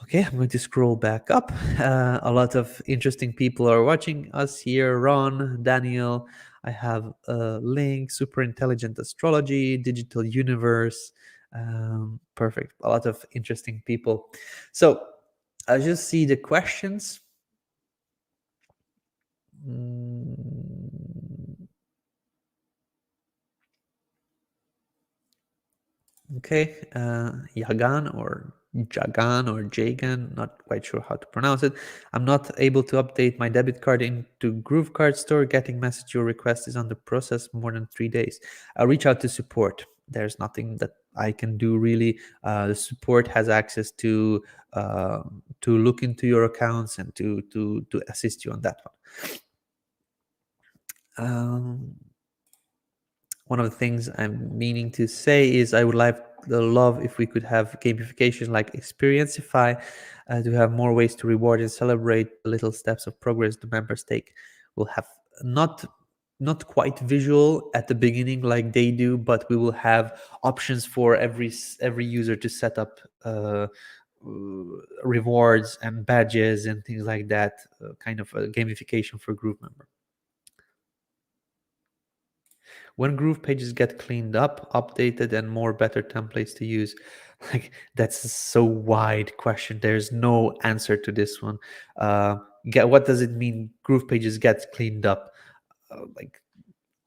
Okay, I'm going to scroll back up. A lot of interesting people are watching us here. Ron, Daniel, I have Link, Super Intelligent Astrology, Digital Universe. Perfect. A lot of interesting people. So I just see the questions. Okay, Yagan or Jagan or Jagan, not quite sure how to pronounce it. I'm not able to update my debit card into GrooveKart store. Getting message your request is under process more than 3 days. I'll reach out to support. There's nothing that I can do really. The support has access to look into your accounts and to assist you on that one. One of the things I'm meaning to say is I would love if we could have gamification like Experienceify to have more ways to reward and celebrate the little steps of progress the members take. We'll have not quite visual at the beginning like they do, but we will have options for every user to set up rewards and badges and things like that, kind of a gamification for GrooveMember. When GroovePages get cleaned up, updated, and more better templates to use? Like, that's a so wide question. There's no answer to this one. What does it mean GroovePages gets cleaned up?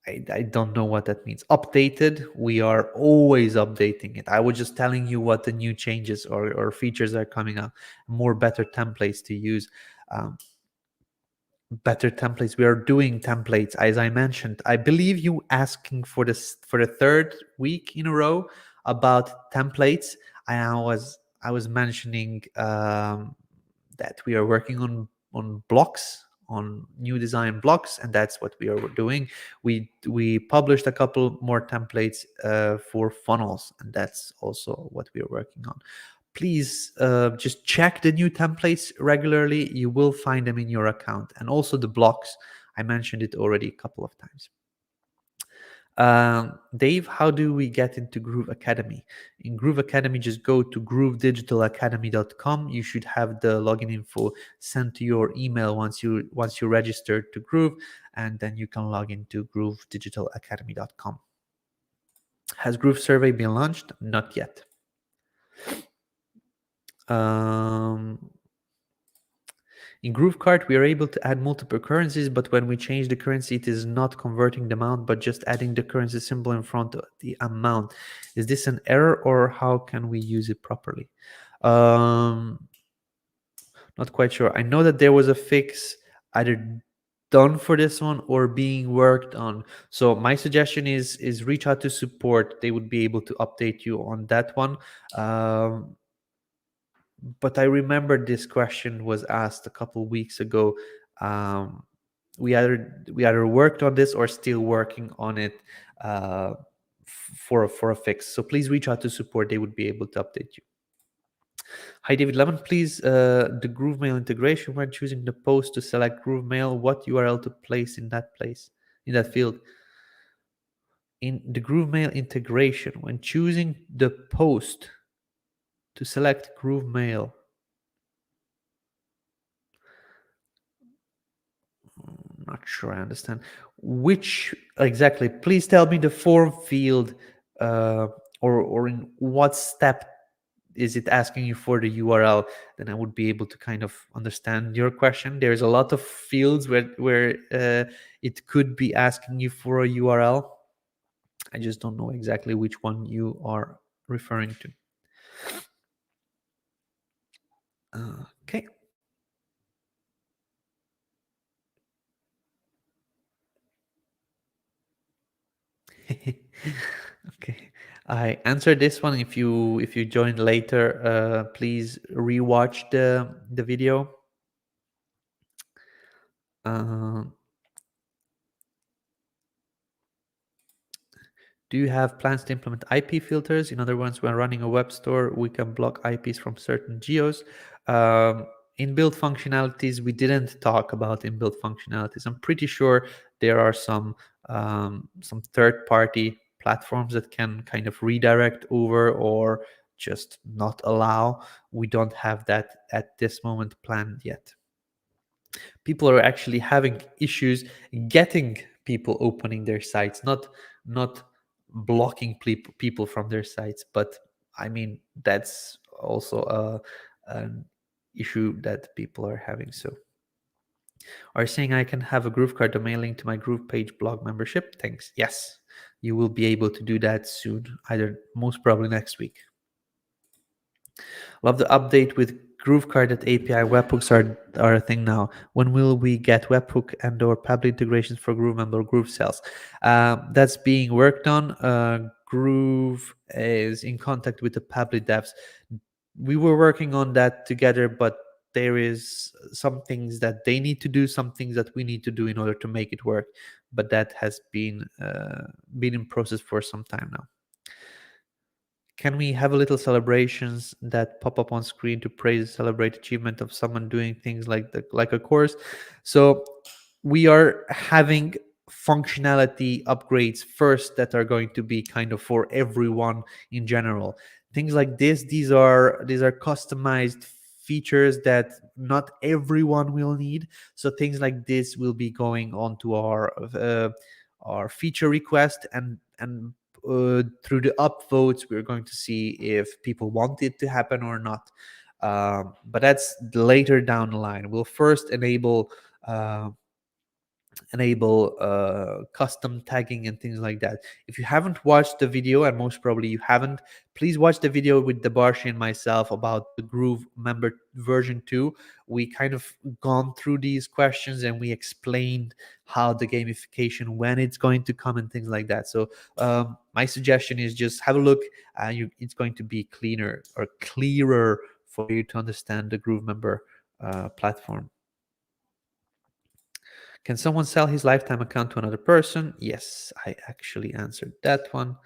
I don't know what that means. Updated, we are always updating it. I was just telling you what the new changes or features are coming up. More better templates to use. Better templates, we are doing templates, as I mentioned. I believe you asking for this for the third week in a row about templates. I was mentioning that we are working on blocks, on new design blocks, and that's what we are doing. We published a couple more templates for funnels, and that's also what we are working on. Please just check the new templates regularly. You will find them in your account. And also the blocks. I mentioned it already a couple of times. Dave, how do we get into Groove Academy? In Groove Academy, just go to groovedigitalacademy.com. You should have the login info sent to your email once you register to Groove, and then you can log into groovedigitalacademy.com. Has Groove Survey been launched? Not yet. In GrooveKart, we are able to add multiple currencies, but when we change the currency, it is not converting the amount, but just adding the currency symbol in front of the amount. Is this an error, or how can we use it properly? Not quite sure. I know that there was a fix either done for this one or being worked on. So my suggestion is reach out to support. They would be able to update you on that one. But I remember this question was asked a couple weeks ago. um, we either worked on this or still working on it, for a fix. So please reach out to support. They would be able to update you. Hi, David Lemon. Please, the GrooveMail integration, when choosing the post to select GrooveMail, what URL to place in that field? In the GrooveMail integration, when choosing the post to select GrooveMail, not sure I understand. Which exactly? Please tell me the form field, or in what step is it asking you for the URL? Then I would be able to kind of understand your question. There's a lot of fields where it could be asking you for a URL. I just don't know exactly which one you are referring to. Okay. Okay, I answered this one. If you joined later, please rewatch the video. uh, Do you have plans to implement IP filters? In other words, when running a web store, we can block IPs from certain geos. Inbuilt functionalities, we didn't talk about inbuilt functionalities. I'm pretty sure there are some third-party platforms that can kind of redirect over or just not allow. We don't have that at this moment planned yet. People are actually having issues getting people opening their sites, not blocking people from their sites. But I mean, that's also an issue that people are having. So are you saying I can have a GrooveKart domain link to my GroovePage blog membership? Thanks. Yes, you will be able to do that soon, either most probably next week. Love the update with GrooveKart that API webhooks are a thing now. When will we get webhook and or Pabbly integrations for GrooveMember GrooveSells? That's being worked on. Groove is in contact with the Pabbly devs. We were working on that together, but there is some things that they need to do, some things that we need to do in order to make it work. But that has been in process for some time now. Can we have a little celebrations that pop up on screen to praise, celebrate achievement of someone doing things like a course? So we are having functionality upgrades first that are going to be kind of for everyone in general. Things like this, these are customized features that not everyone will need. So things like this will be going on to our feature request, and through the upvotes, we're going to see if people want it to happen or not. But that's later down the line. We'll first enable custom tagging and things like that. If you haven't watched the video, and most probably you haven't, please watch the video with Debarshi and myself about the GrooveMember version 2. We kind of gone through these questions and we explained how the gamification, when it's going to come and things like that. So my suggestion is just have a look. It's going to be cleaner or clearer for you to understand the GrooveMember platform. Can someone sell his lifetime account to another person? Yes, I actually answered that one.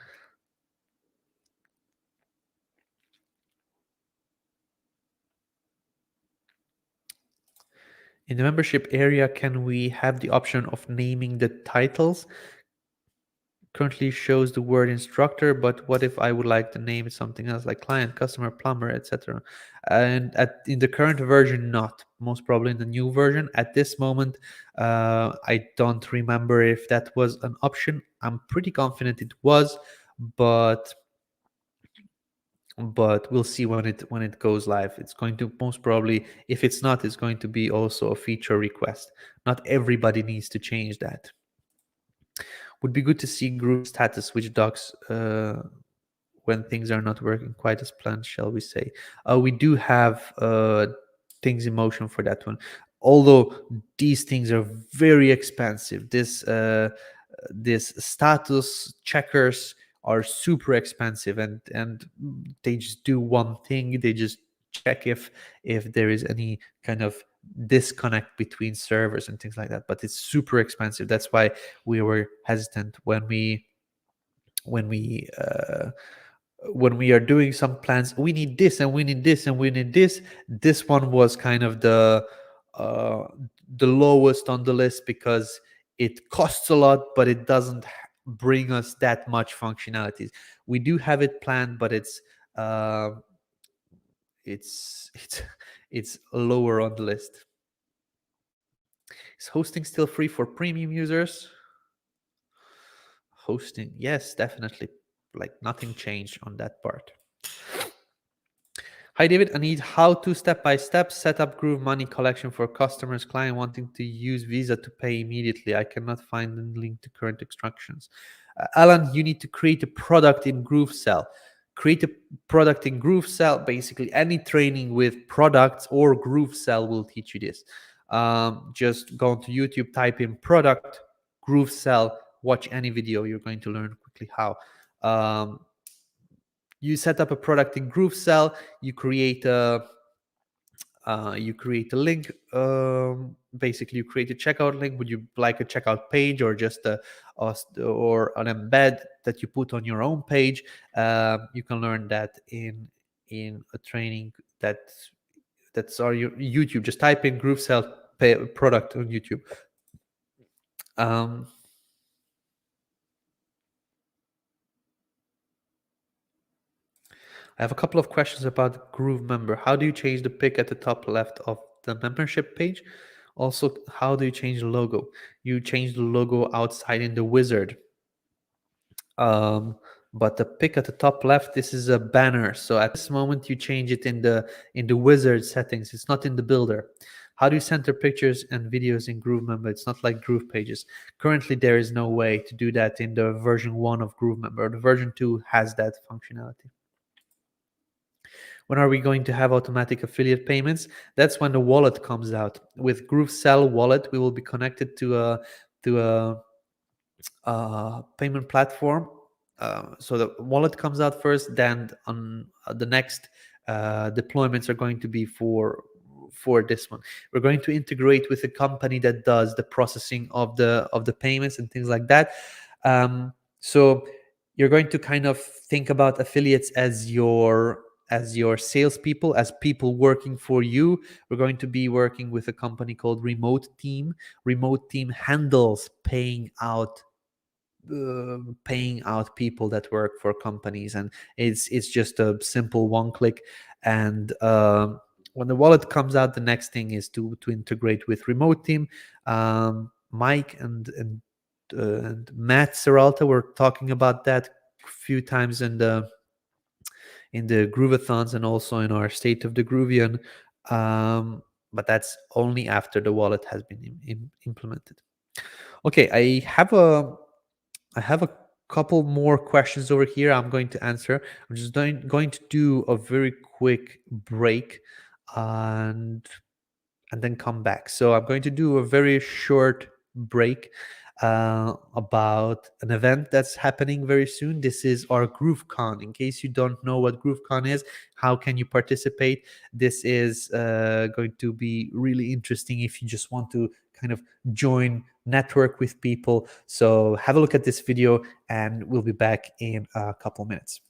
In the membership area, can we have the option of naming the titles? Currently shows the word instructor, but what if I would like to name it something else, like client, customer, plumber, etc.? And in the current version, not. Most probably in the new version. At this moment, I don't remember if that was an option. I'm pretty confident it was, but we'll see when it goes live. It's going to most probably, if it's not, it's going to be also a feature request. Not everybody needs to change that. Would be good to see group status which docs when things are not working quite as planned, shall we say. We do have things in motion for that one. although these things are very expensive. This status checkers are super expensive, and they just do one thing. They just check if there is any kind of disconnect between servers and things like that, but it's super expensive. That's why we were hesitant when we are doing some plans. We need this and we need this and we need this. This one was kind of the lowest on the list because it costs a lot, but it doesn't bring us that much functionalities. We do have it planned, but it's lower on the list. Is hosting still free for premium users? Hosting, yes, definitely. Like nothing changed on that part. Hi David, I need how to step-by-step set up Groove money collection for customers, client wanting to use Visa to pay immediately. I cannot find the link to current instructions. Alan, you need to create a product in GrooveSell. Create a product in GrooveSell. Basically, any training with products or GrooveSell will teach you this. Just go onto YouTube, type in product, GrooveSell, watch any video. You're going to learn quickly how. You set up a product in GrooveSell. You create a link. Basically, you create a checkout link. Would you like a checkout page or just or an embed that you put on your own page? You can learn that in a training that's on your YouTube. Just type in GrooveSell product on YouTube. I have a couple of questions about GrooveMember. How do you change the pic at the top left of the membership page? Also, how do you change the logo? You change the logo outside in the wizard. But the pic at the top left, this is a banner. So at this moment, you change it in the wizard settings. It's not in the builder. How do you center pictures and videos in GrooveMember? It's not like GroovePages. Currently, there is no way to do that in the version 1 of GrooveMember. The version 2 has that functionality. When are we going to have automatic affiliate payments? That's when the wallet comes out. With GrooveSell wallet, we will be connected to a payment platform. So the wallet comes out first, then on the next deployments are going to be for this one. We're going to integrate with a company that does the processing of the payments and things like that. So you're going to kind of think about affiliates as your salespeople, as people working for you. We're going to be working with a company called Remote Team. Remote Team handles paying out people that work for companies, and it's just a simple one click. And when the wallet comes out, the next thing is to integrate with Remote Team. Mike and Matt Serralta were talking about that a few times in the Groovathons and also in our State of the Groovian, but that's only after the wallet has been implemented. Okay, I have a couple more questions over here I'm going to answer. I'm just going to do a very quick break and then come back. So I'm going to do a very short break about an event that's happening very soon. This is our GrooveCon. In case you don't know what GrooveCon is, how can you participate? This is going to be really interesting if you just want to kind of join, network with people. So have a look at this video and we'll be back in a couple minutes.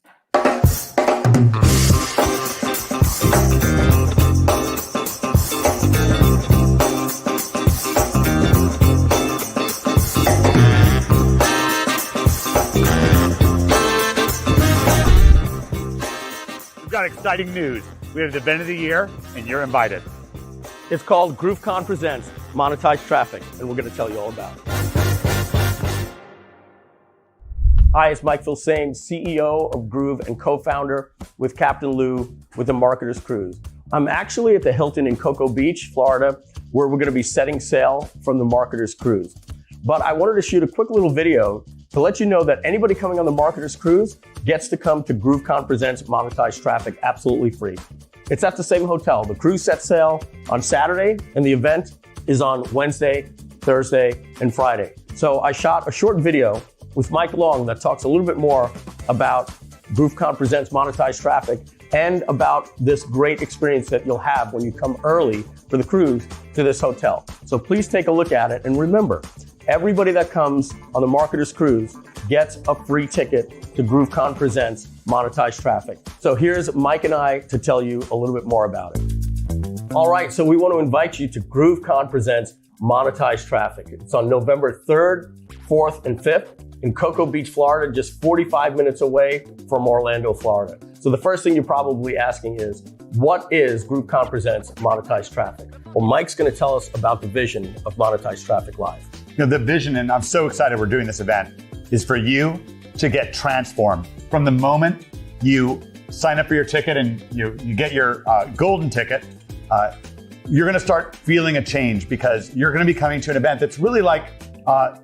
We've got exciting news. We have the event of the year and you're invited. It's called GrooveCon Presents Monetized Traffic, and we're going to tell you all about it. Hi, it's Mike Filsaime, CEO of Groove and co-founder with Captain Lou with the Marketer's Cruise. I'm actually at the Hilton in Cocoa Beach, Florida, where we're going to be setting sail from the Marketer's Cruise. But I wanted to shoot a quick little video to let you know that anybody coming on the Marketer's Cruise gets to come to GrooveCon Presents Monetized Traffic absolutely free. It's at the same hotel. The cruise sets sail on Saturday, and the event is on Wednesday, Thursday, and Friday. So I shot a short video with Mike Long that talks a little bit more about GrooveKart Presents monetized traffic and about this great experience that you'll have when you come early for the cruise to this hotel. So please take a look at it. And remember, everybody that comes on the Marketer's Cruise gets a free ticket to GrooveKart Presents monetized traffic. So here's Mike and I to tell you a little bit more about it. All right, so we want to invite you to GrooveKart Presents monetized traffic. It's on November 3rd, 4th, and 5th in Cocoa Beach, Florida, just 45 minutes away from Orlando, Florida. So the first thing you're probably asking is, what is GrooveKart Presents monetized traffic? Well, Mike's going to tell us about the vision of monetized traffic live. You know, the vision, and I'm so excited we're doing this event, is for you to get transformed. From the moment you sign up for your ticket and you get your golden ticket, you're gonna start feeling a change because you're gonna be coming to an event that's really like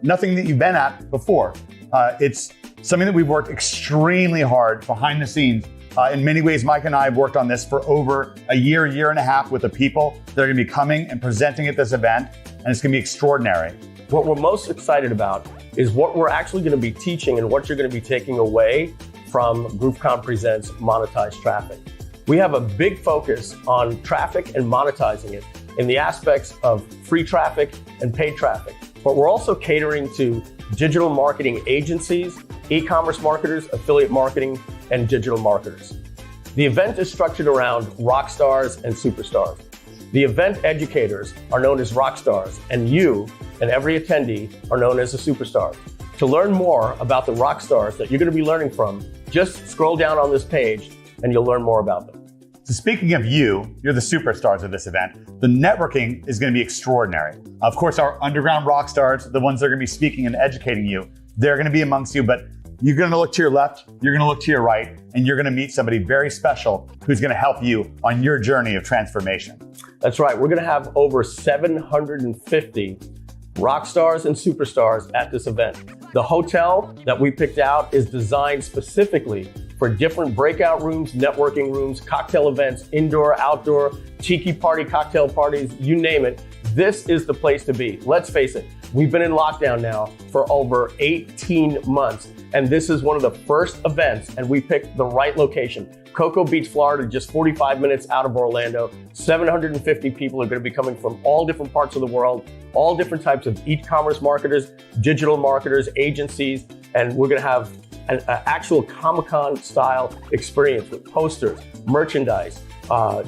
nothing that you've been at before. It's something that we've worked extremely hard behind the scenes. In many ways, Mike and I have worked on this for over a year and a half with the people that are gonna be coming and presenting at this event, and it's gonna be extraordinary. What we're most excited about is what we're actually gonna be teaching and what you're gonna be taking away from GrooveKart Presents monetized traffic. We have a big focus on traffic and monetizing it in the aspects of free traffic and paid traffic. But we're also catering to digital marketing agencies, e-commerce marketers, affiliate marketing, and digital marketers. The event is structured around rock stars and superstars. The event educators are known as rock stars, and you and every attendee are known as a superstar. To learn more about the rock stars that you're going to be learning from, just scroll down on this page and you'll learn more about them. So speaking of you're the superstars of this event. The networking is going to be extraordinary. Of course, our underground rock stars, the ones that are going to be speaking and educating you, they're going to be amongst you, but you're going to look to your left, you're going to look to your right, and you're going to meet somebody very special who's going to help you on your journey of transformation. That's right. We're going to have over 750 rock stars and superstars at this event. The hotel that we picked out is designed specifically for different breakout rooms, networking rooms, cocktail events, indoor, outdoor, tiki party, cocktail parties, you name it. This is the place to be. Let's face it, we've been in lockdown now for over 18 months, and this is one of the first events, and we picked the right location. Cocoa Beach, Florida, just 45 minutes out of Orlando. 750 people are going to be coming from all different parts of the world, all different types of e-commerce marketers, digital marketers, agencies, and we're going to have an actual Comic-Con style experience with posters, merchandise,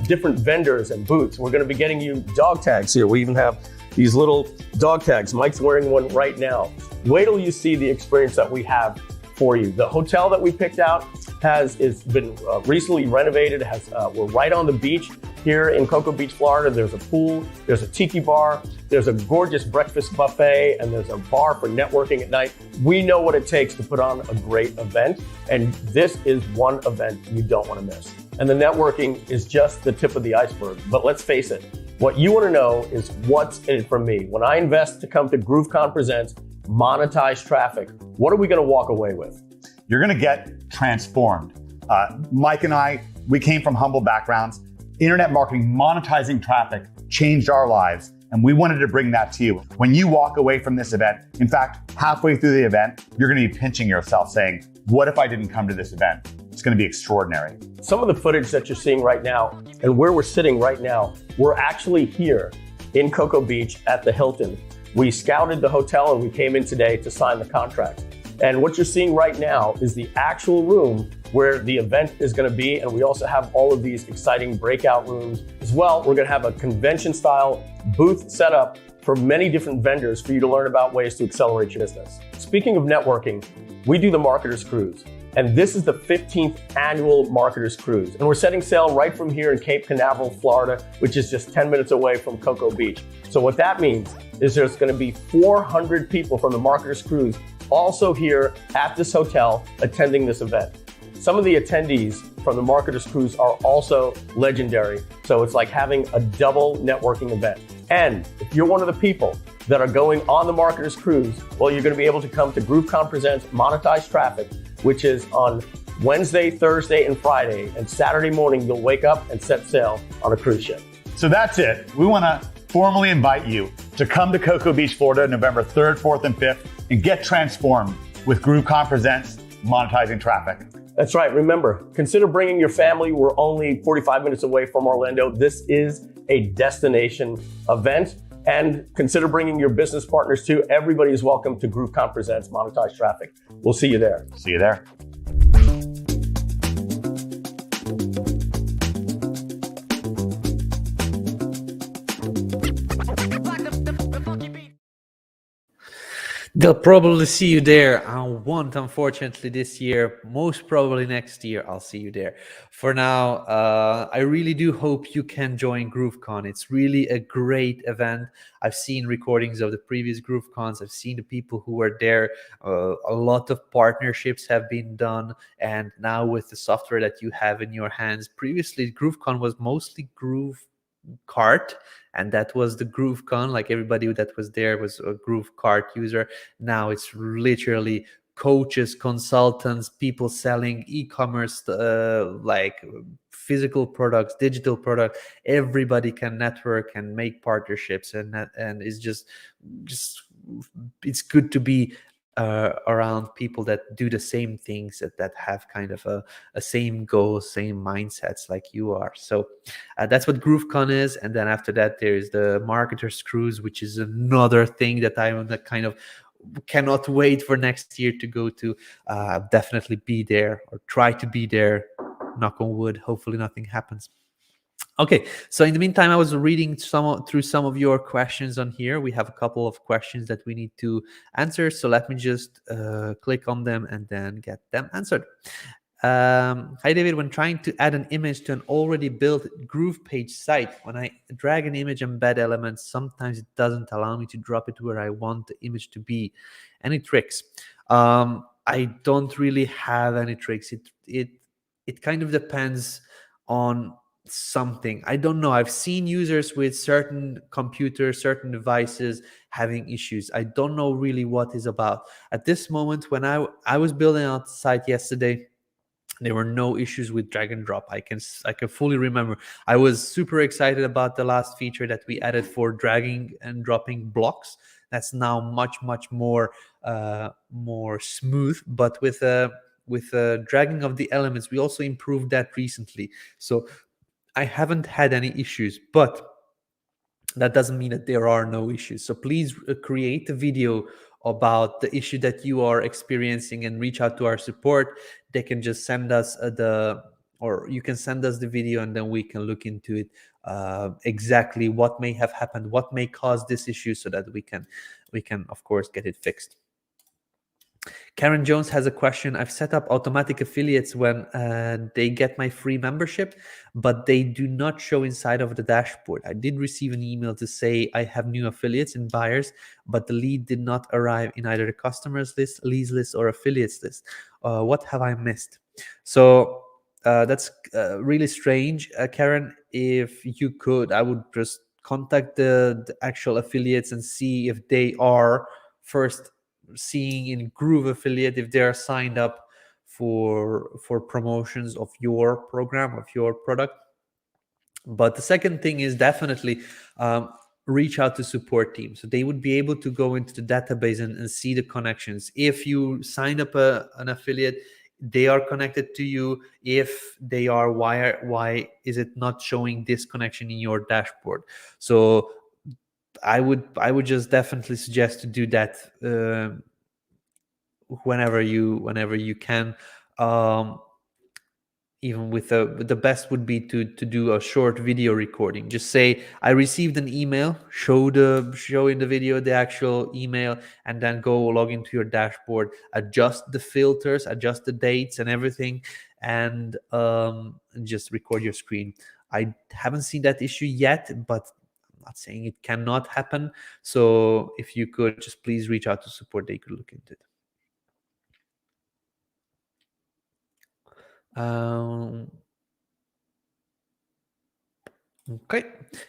different vendors and booths. We're going to be getting you dog tags here. We even have these little dog tags. Mike's wearing one right now. Wait till you see the experience that we have for you. The hotel that we picked out has been recently renovated. We're right on the beach here in Cocoa Beach, Florida. There's a pool, there's a tiki bar, there's a gorgeous breakfast buffet, and there's a bar for networking at night. We know what it takes to put on a great event, and this is one event you don't want to miss. And the networking is just the tip of the iceberg. But let's face it, what you want to know is what's in it for me. When I invest to come to GrooveKart Presents monetized traffic, what are we going to walk away with? You're going to get transformed. Mike and I, we came from humble backgrounds. Internet marketing, monetizing traffic changed our lives, and we wanted to bring that to you. When you walk away from this event, in fact, halfway through the event, you're going to be pinching yourself saying, what if I didn't come to this event? It's going to be extraordinary. Some of the footage that you're seeing right now and where we're sitting right now, we're actually here in Cocoa Beach at the Hilton. We scouted the hotel and we came in today to sign the contract. And what you're seeing right now is the actual room where the event is going to be. And we also have all of these exciting breakout rooms as well. We're going to have a convention style booth set up for many different vendors for you to learn about ways to accelerate your business. Speaking of networking, we do the Marketer's Cruise. And this is the 15th annual Marketer's Cruise. And we're setting sail right from here in Cape Canaveral, Florida, which is just 10 minutes away from Cocoa Beach. So what that means is there's going to be 400 people from the Marketer's Cruise also here at this hotel attending this event. Some of the attendees from the Marketer's Cruise are also legendary. So it's like having a double networking event. And if you're one of the people that are going on the Marketer's Cruise, well, you're going to be able to come to GrooveKart Presents Monetized Traffic, which is on Wednesday, Thursday, and Friday. And Saturday morning, you'll wake up and set sail on a cruise ship. So that's it. We want to formally invite you to come to Cocoa Beach, Florida, November 3rd, 4th, and 5th, and get transformed with GrooveCart Presents Monetizing Traffic. That's right. Remember, consider bringing your family. We're only 45 minutes away from Orlando. This is a destination event. And consider bringing your business partners too. Everybody is welcome to GrooveCart Presents Monetize Traffic. We'll see you there. See you there. They'll probably see you there. I won't, unfortunately, this year. Most probably next year, I'll see you there. For now, I really do hope you can join GrooveCon. It's really a great event. I've seen recordings of the previous GrooveCons. I've seen the people who were there. A lot of partnerships have been done. And now with the software that you have in your hands, previously GrooveCon was mostly GrooveKart, and that was the GrooveCon. Like everybody that was there was a GrooveKart user. Now it's literally coaches, consultants, people selling e-commerce, like physical products, digital products. Everybody can network and make partnerships, and it's just it's good to be around people that do the same things, that have kind of a same goal, same mindsets like you are. So that's what GrooveCon is. And then after that, there is the Marketers Cruise, which is another thing that I'm kind of cannot wait for next year to go to. Definitely be there, or try to be there. Knock on wood. Hopefully nothing happens. Okay, so in the meantime, I was reading through some of your questions on here. We have a couple of questions that we need to answer. So let me just click on them and then get them answered. Hi, David. When trying to add an image to an already built GroovePage site, when I drag an image and embed elements, sometimes it doesn't allow me to drop it where I want the image to be. Any tricks? I don't really have any tricks. It kind of depends on something. I don't know. I've seen users with certain computers, certain devices having issues. I don't know really what is about. At this moment, when I was building out the site yesterday, there were no issues with drag and drop. I can fully remember. I was super excited about the last feature that we added for dragging and dropping blocks. That's now much more smooth. But with dragging of the elements, we also improved that recently. So I haven't had any issues, but that doesn't mean that there are no issues. So please create a video about the issue that you are experiencing and reach out to our support. They can just send us or you can send us the video, and then we can look into it, exactly what may have happened, what may cause this issue, so that we can of course get it fixed. Karen Jones has a question. I've set up automatic affiliates when they get my free membership, but they do not show inside of the dashboard. I did receive an email to say I have new affiliates and buyers, but the lead did not arrive in either the customers list, leads list, or affiliates list. What have I missed? So that's really strange. Karen, if you could, I would just contact the actual affiliates and see if they are first seeing in Groove affiliate, if they are signed up for promotions of your program, of your product. But the second thing is definitely reach out to support team, so they would be able to go into the database and see the connections. If you sign up an affiliate, they are connected to you. If they are, why is it not showing this connection in your dashboard? So I would just definitely suggest to do that whenever you can. Even with the best would be to do a short video recording. Just say I received an email, show in the video the actual email, and then go log into your dashboard, adjust the filters, adjust the dates and everything, and just record your screen. I haven't seen that issue yet, but not saying it cannot happen. So if you could just please reach out to support, they could look into it. Okay,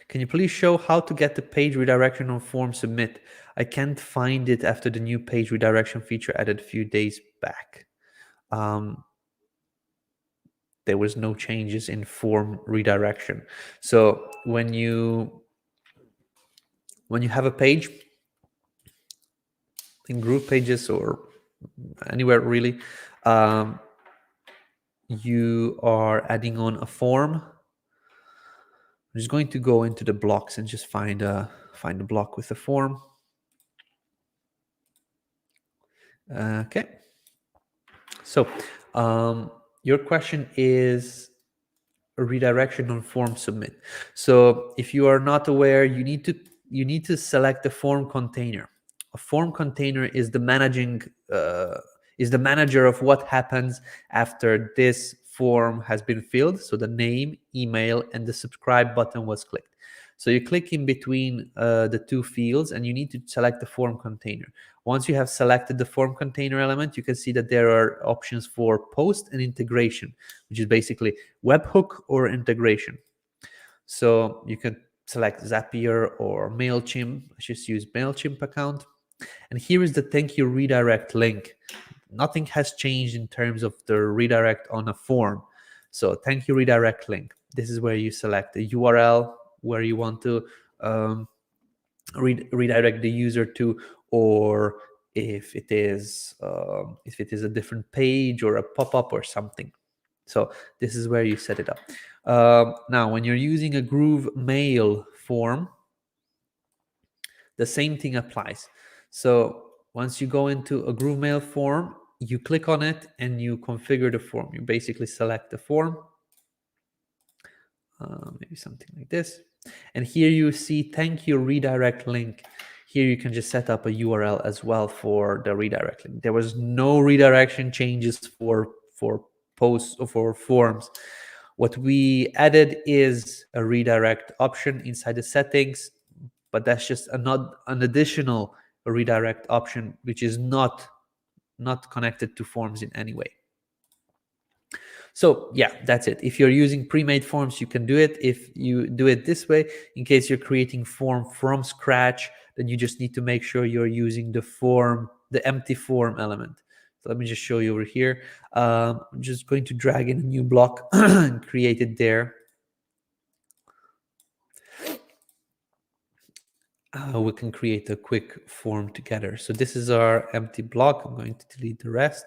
can you please show how to get the page redirection on form submit? I can't find it after the new page redirection feature added a few days back. There was no changes in form redirection. So when you when you have a page in GroovePages or anywhere really, you are adding on a form. I'm just going to go into the blocks and just find a block with a form. Okay. So your question is a redirection on form submit. So if you are not aware, you need to select a form container. A form container is the manager of what happens after this form has been filled. So the name, email, and the subscribe button was clicked. So you click in between the two fields and you need to select the form container. Once you have selected the form container element, you can see that there are options for post and integration, which is basically webhook or integration. So you can select Zapier or MailChimp. I just use MailChimp account. And here is the thank you redirect link. Nothing has changed in terms of the redirect on a form. So thank you redirect link. This is where you select the URL where you want to redirect the user to, or if it is a different page or a pop-up or something. So this is where you set it up. Now, when you're using a GrooveMail form, the same thing applies. So once you go into a GrooveMail form, you click on it and you configure the form. You basically select the form, maybe something like this. And here you see thank you redirect link. Here you can just set up a URL as well for the redirect link. There was no redirection changes for posts or for forms. What we added is a redirect option inside the settings, but that's just an additional redirect option, which is not connected to forms in any way. So yeah, that's it. If you're using pre-made forms, you can do it. If you do it this way, in case you're creating form from scratch, then you just need to make sure you're using the empty form element. So let me just show you over here. I'm just going to drag in a new block and create it there. We can create a quick form together. So this is our empty block. I'm going to delete the rest.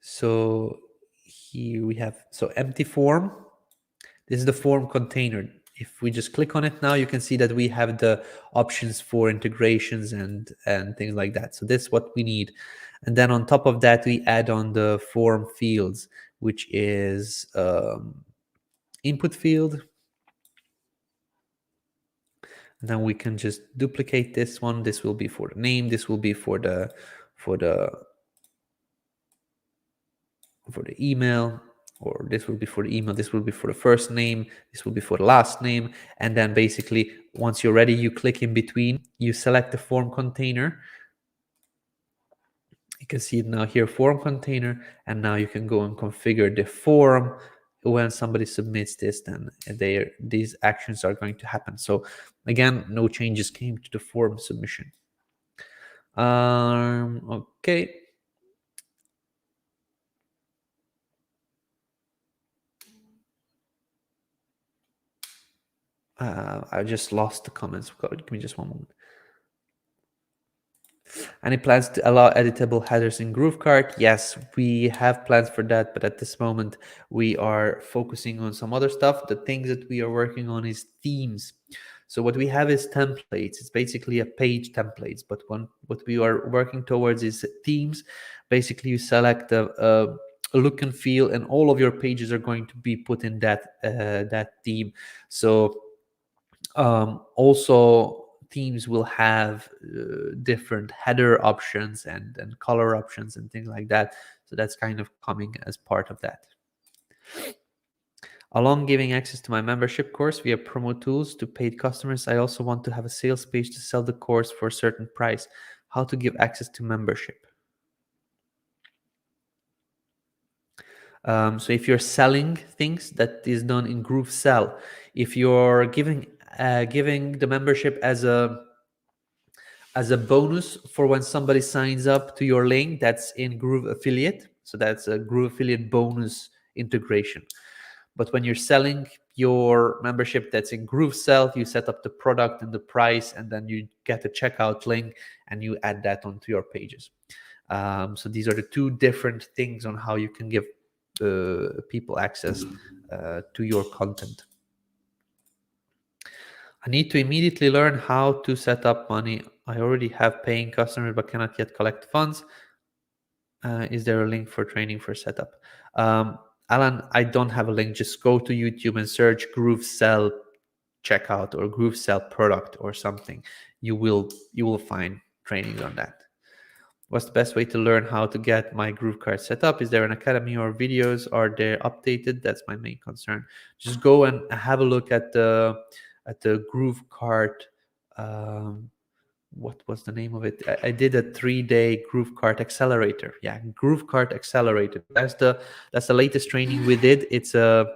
So here we have, empty form. This is the form container. If we just click on it now, you can see that we have the options for integrations and things like that. So this is what we need. And then on top of that, we add on the form fields, which is input field. And then we can just duplicate this one. This will be for the name. This will be for the email, or this will be for the email. This will be for the first name. This will be for the last name. And then basically, once you're ready, you click in between. You select the form container. You can see it now here, form container. And now you can go and configure the form. When somebody submits this, then these actions are going to happen. So again, no changes came to the form submission. Okay. I just lost the comments. Give me just one moment. Any plans to allow editable headers in GrooveKart? Yes, we have plans for that, but at this moment we are focusing on some other stuff. The things that we are working on is themes. So what we have is templates. It's basically a page templates, but what we are working towards is themes. Basically, you select a look and feel, and all of your pages are going to be put in that theme. So also, themes will have different header options and color options and things like that. So that's kind of coming as part of that. Along giving access to my membership course via promo tools to paid customers, I also want to have a sales page to sell the course for a certain price. How to give access to membership? So if you're selling things, that is done in GrooveSell. If you're giving the membership as a bonus for when somebody signs up to your link, that's in Groove Affiliate. So that's a Groove Affiliate bonus integration. But when you're selling your membership that's in GrooveSell, you set up the product and the price, and then you get a checkout link and you add that onto your pages. So these are the two different things on how you can give people access to your content. I need to immediately learn how to set up money. I already have paying customers but cannot yet collect funds. Is there a link for training for setup? Alan, I don't have a link. Just go to YouTube and search GrooveSell checkout or GrooveSell product or something. You will find trainings on that. What's the best way to learn how to get my GrooveKart set up? Is there an academy or videos? Are they updated? That's my main concern. Just go and have a look at the GrooveKart. What was the name of it? I did a 3-day GrooveKart accelerator. Yeah, GrooveKart accelerator. That's the latest training we did. It's a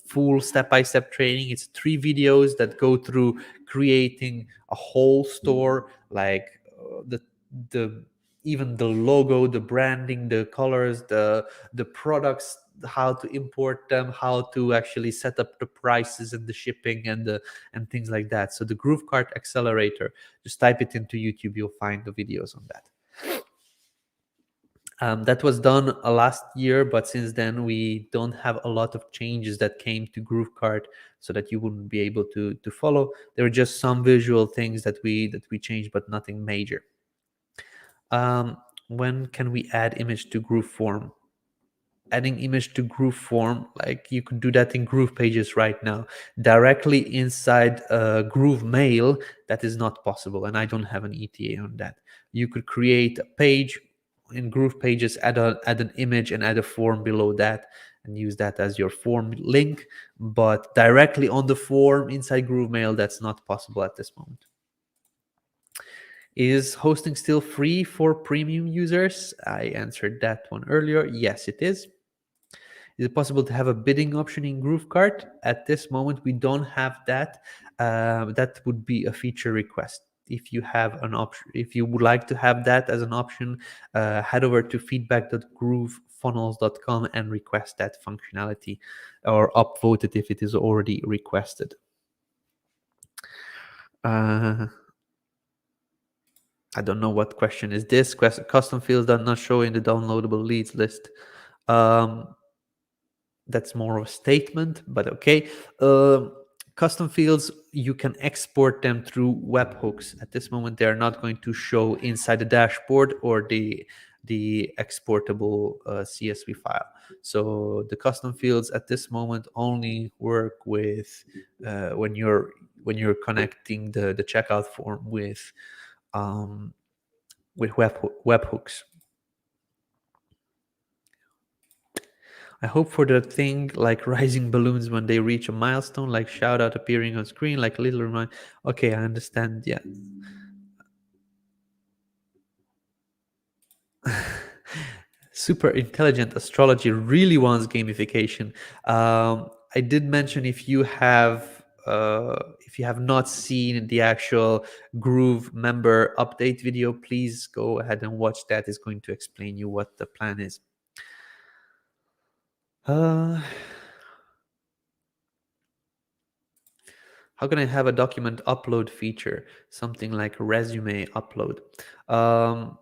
full step-by-step training. It's 3 videos that go through creating a whole store, like the even the logo, the branding, the colors, the products, how to import them, how to actually set up the prices and the shipping and things like that. So the GrooveKart accelerator, just type it into YouTube, you'll find the videos on that. That was done last year, but since then we don't have a lot of changes that came to GrooveKart, so that you wouldn't be able to follow. There were just some visual things that we changed, but nothing major. When can we add image to GrooveForm? Adding image to GrooveForm, like you could do that in GroovePages right now. Directly inside GrooveMail, that is not possible, and I don't have an ETA on that. You could create a page in GroovePages, add an image and add a form below that, and use that as your form link. But directly on the form inside GrooveMail, that's not possible at this moment. Is hosting still free for premium users? I answered that one earlier. Yes, it is. Is it possible to have a bidding option in GrooveKart? At this moment, we don't have that. That would be a feature request. If you have an option, if you would like to have that as an option, head over to feedback.groovefunnels.com and request that functionality, or upvote it if it is already requested. I don't know what question is this. Custom fields are not show in the downloadable leads list. That's more of a statement, but okay. Custom fields, you can export them through webhooks. At this moment, they are not going to show inside the dashboard or the exportable CSV file. So the custom fields at this moment only work with when you're connecting the checkout form with webhooks. I hope for the thing like rising balloons when they reach a milestone, like shout out appearing on screen, like a little reminder. Okay, I understand. Yeah. Super intelligent astrology really wants gamification. I did mention if you have not seen the actual GrooveMember update video, please go ahead and watch that. It's going to explain you what the plan is. How can I have a document upload feature, something like a resume upload?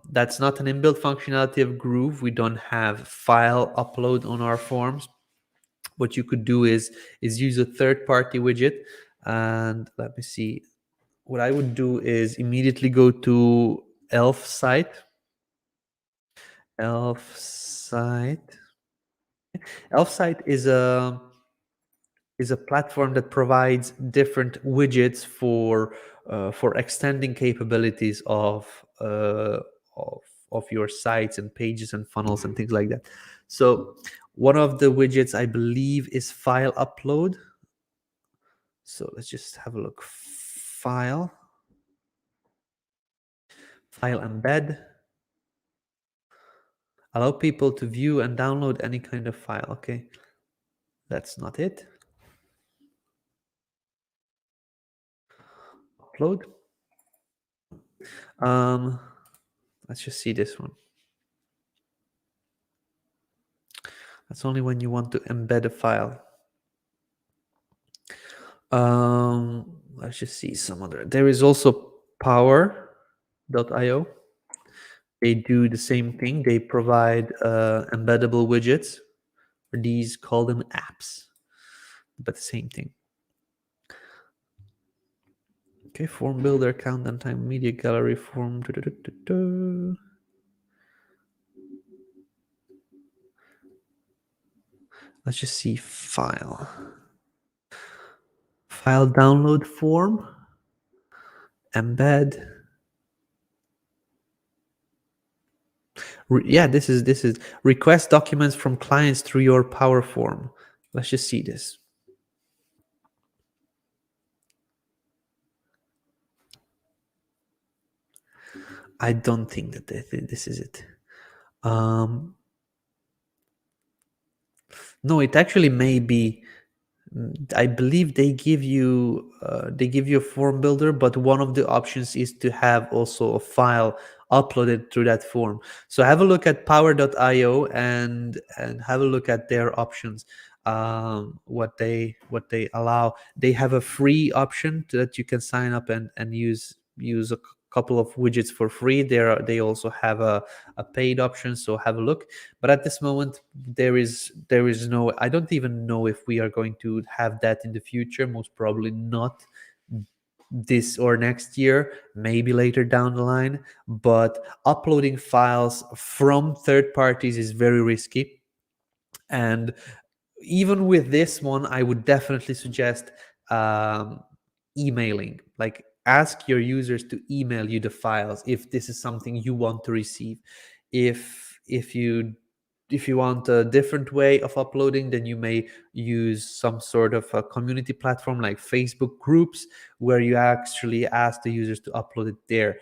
That's not an inbuilt functionality of Groove. We don't have file upload on our forms. What you could do is use a third-party widget. And let me see. What I would do is immediately go to Elf site. Elf site is a platform that provides different widgets for extending capabilities of your sites and pages and funnels and things like that. So one of the widgets I believe is file upload. So let's just have a look. File embed. Allow people to view and download any kind of file. Okay, that's not it. Upload. Let's just see this one. That's only when you want to embed a file. Let's just see some other. There is also power.io. They do the same thing. They provide embeddable widgets. These call them apps, but the same thing. Okay, form builder, countdown time, media gallery, form. Let's just see file download form, embed. Yeah, this is request documents from clients through your Power form. Let's just see this. I don't think that this is it. No, it actually may be. I believe they give you a form builder, but one of the options is to have also a file uploaded through that form. So have a look at power.io and have a look at their options, what they allow. They have a free option that you can sign up and use a couple of widgets for free. They also have a paid option, so have a look. But at this moment, there is no, I don't even know if we are going to have that in the future. Most probably not this or next year, maybe later down the line. But uploading files from third parties is very risky. And even with this one, I would definitely suggest emailing. Like, ask your users to email you the files if this is something you want to receive. If you want a different way of uploading, then you may use some sort of a community platform like Facebook groups, where you actually ask the users to upload it there.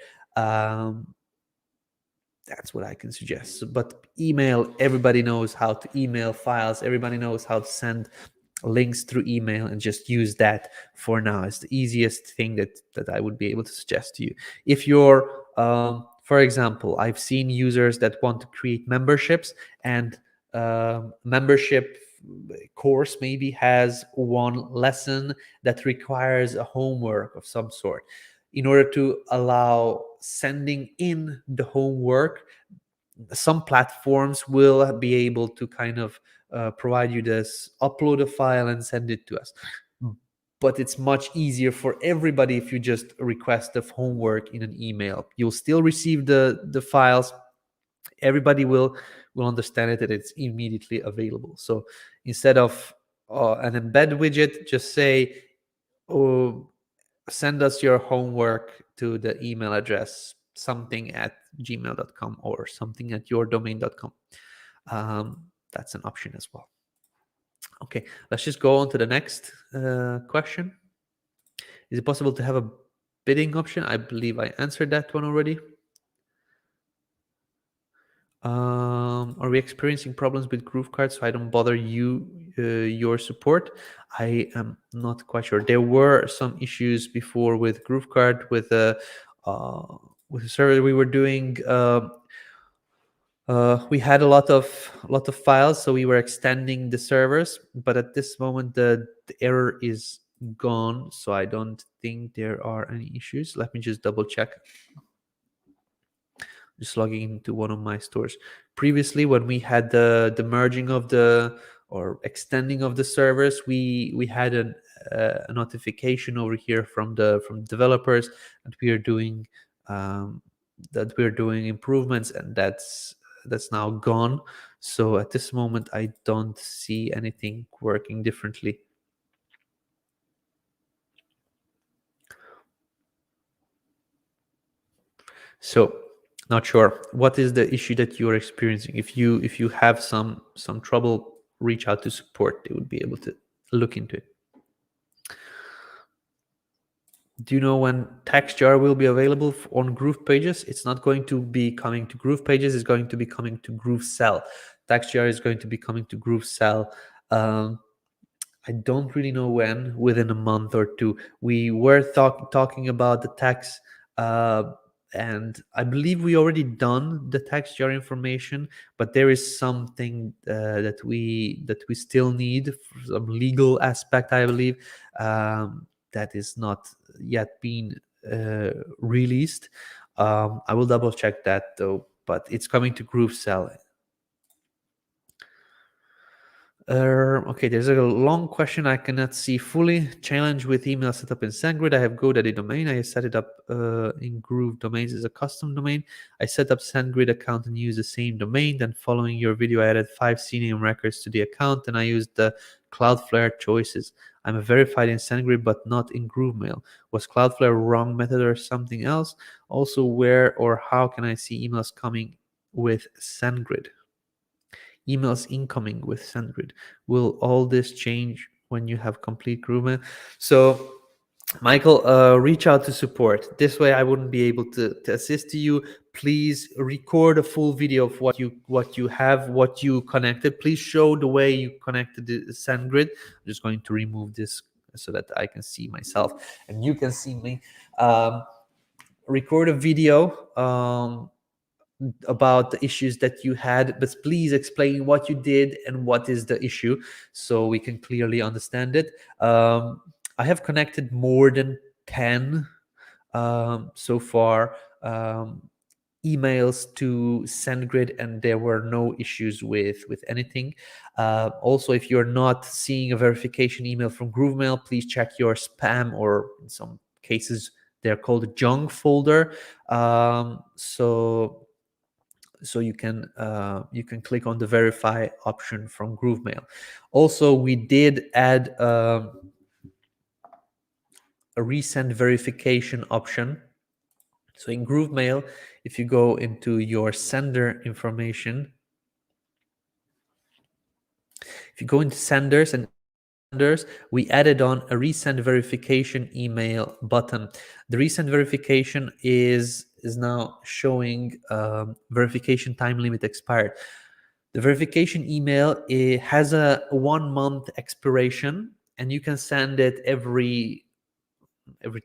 That's what I can suggest. But email, everybody knows how to email files. Everybody knows how to send links through email, and just use that for now. It's the easiest thing that I would be able to suggest to you. If you're, for example, I've seen users that want to create memberships, and membership course maybe has one lesson that requires a homework of some sort. In order to allow sending in the homework, some platforms will be able to kind of provide you this, upload a file and send it to us. But it's much easier for everybody if you just request the homework in an email. You'll still receive the files. Everybody will understand it, and it's immediately available. So instead of an embed widget, just say, oh, send us your homework to the email address something@gmail.com or something@yourdomain.com. That's an option as well. Okay, let's just go on to the next question. Is it possible to have a bidding option? I believe I answered that one already. Are we experiencing problems with GrooveKart, so I don't bother your support? I am not quite sure. There were some issues before with GrooveKart with a server we were doing. We had a lot of files, so we were extending the servers. But at this moment, the error is gone, so I don't think there are any issues. Let me just double check. Just logging into one of my stores. Previously, when we had the merging of or extending of the servers, we had a notification over here from developers that we are doing improvements, and that's now gone. So at this moment, I don't see anything working differently. So, not sure what is the issue that you are experiencing. If you have some trouble, reach out to support. They would be able to look into it. Do you know when TaxJar will be available on GroovePages? It's not going to be coming to GroovePages. It's going to be coming to GrooveSell. TaxJar is going to be coming to GrooveSell. I don't really know when, within a month or two. We were talking about the tax and I believe we already done the TaxJar information, but there is something that we still need, some legal aspect, I believe, that is not yet been released. I will double check that though, but it's coming to GrooveSell. Okay, there's a long question I cannot see fully. Challenge with email setup in SendGrid. I have GoDaddy domain. I set it up in Groove Domains as a custom domain. I set up SendGrid account and use the same domain. Then following your video, I added 5 cname records to the account and I used the Cloudflare choices. I'm verified in SendGrid but not in GrooveMail. Was Cloudflare wrong method or something else? Also, where or how can I see emails coming with SendGrid? Emails incoming with SendGrid. Will all this change when you have complete GrooveMail? So Michael, reach out to support. This way I wouldn't be able to assist you. Please record a full video of what you connected. Please show the way you connected the SendGrid. I'm just going to remove this so that I can see myself and you can see me. Record a video about the issues that you had, but please explain what you did and what is the issue so we can clearly understand it. I have connected more than 10 so far emails to SendGrid, and there were no issues with anything. Also, if you're not seeing a verification email from GrooveMail, please check your spam, or in some cases they're called junk folder. So you can click on the verify option from GrooveMail. Also, we did add a resend verification option. So in GrooveMail, if you go into your sender information, if you go into senders and we added on a resend verification email button. The resend verification is now showing verification time limit expired. The verification email, it has a 1 month expiration, and you can send it every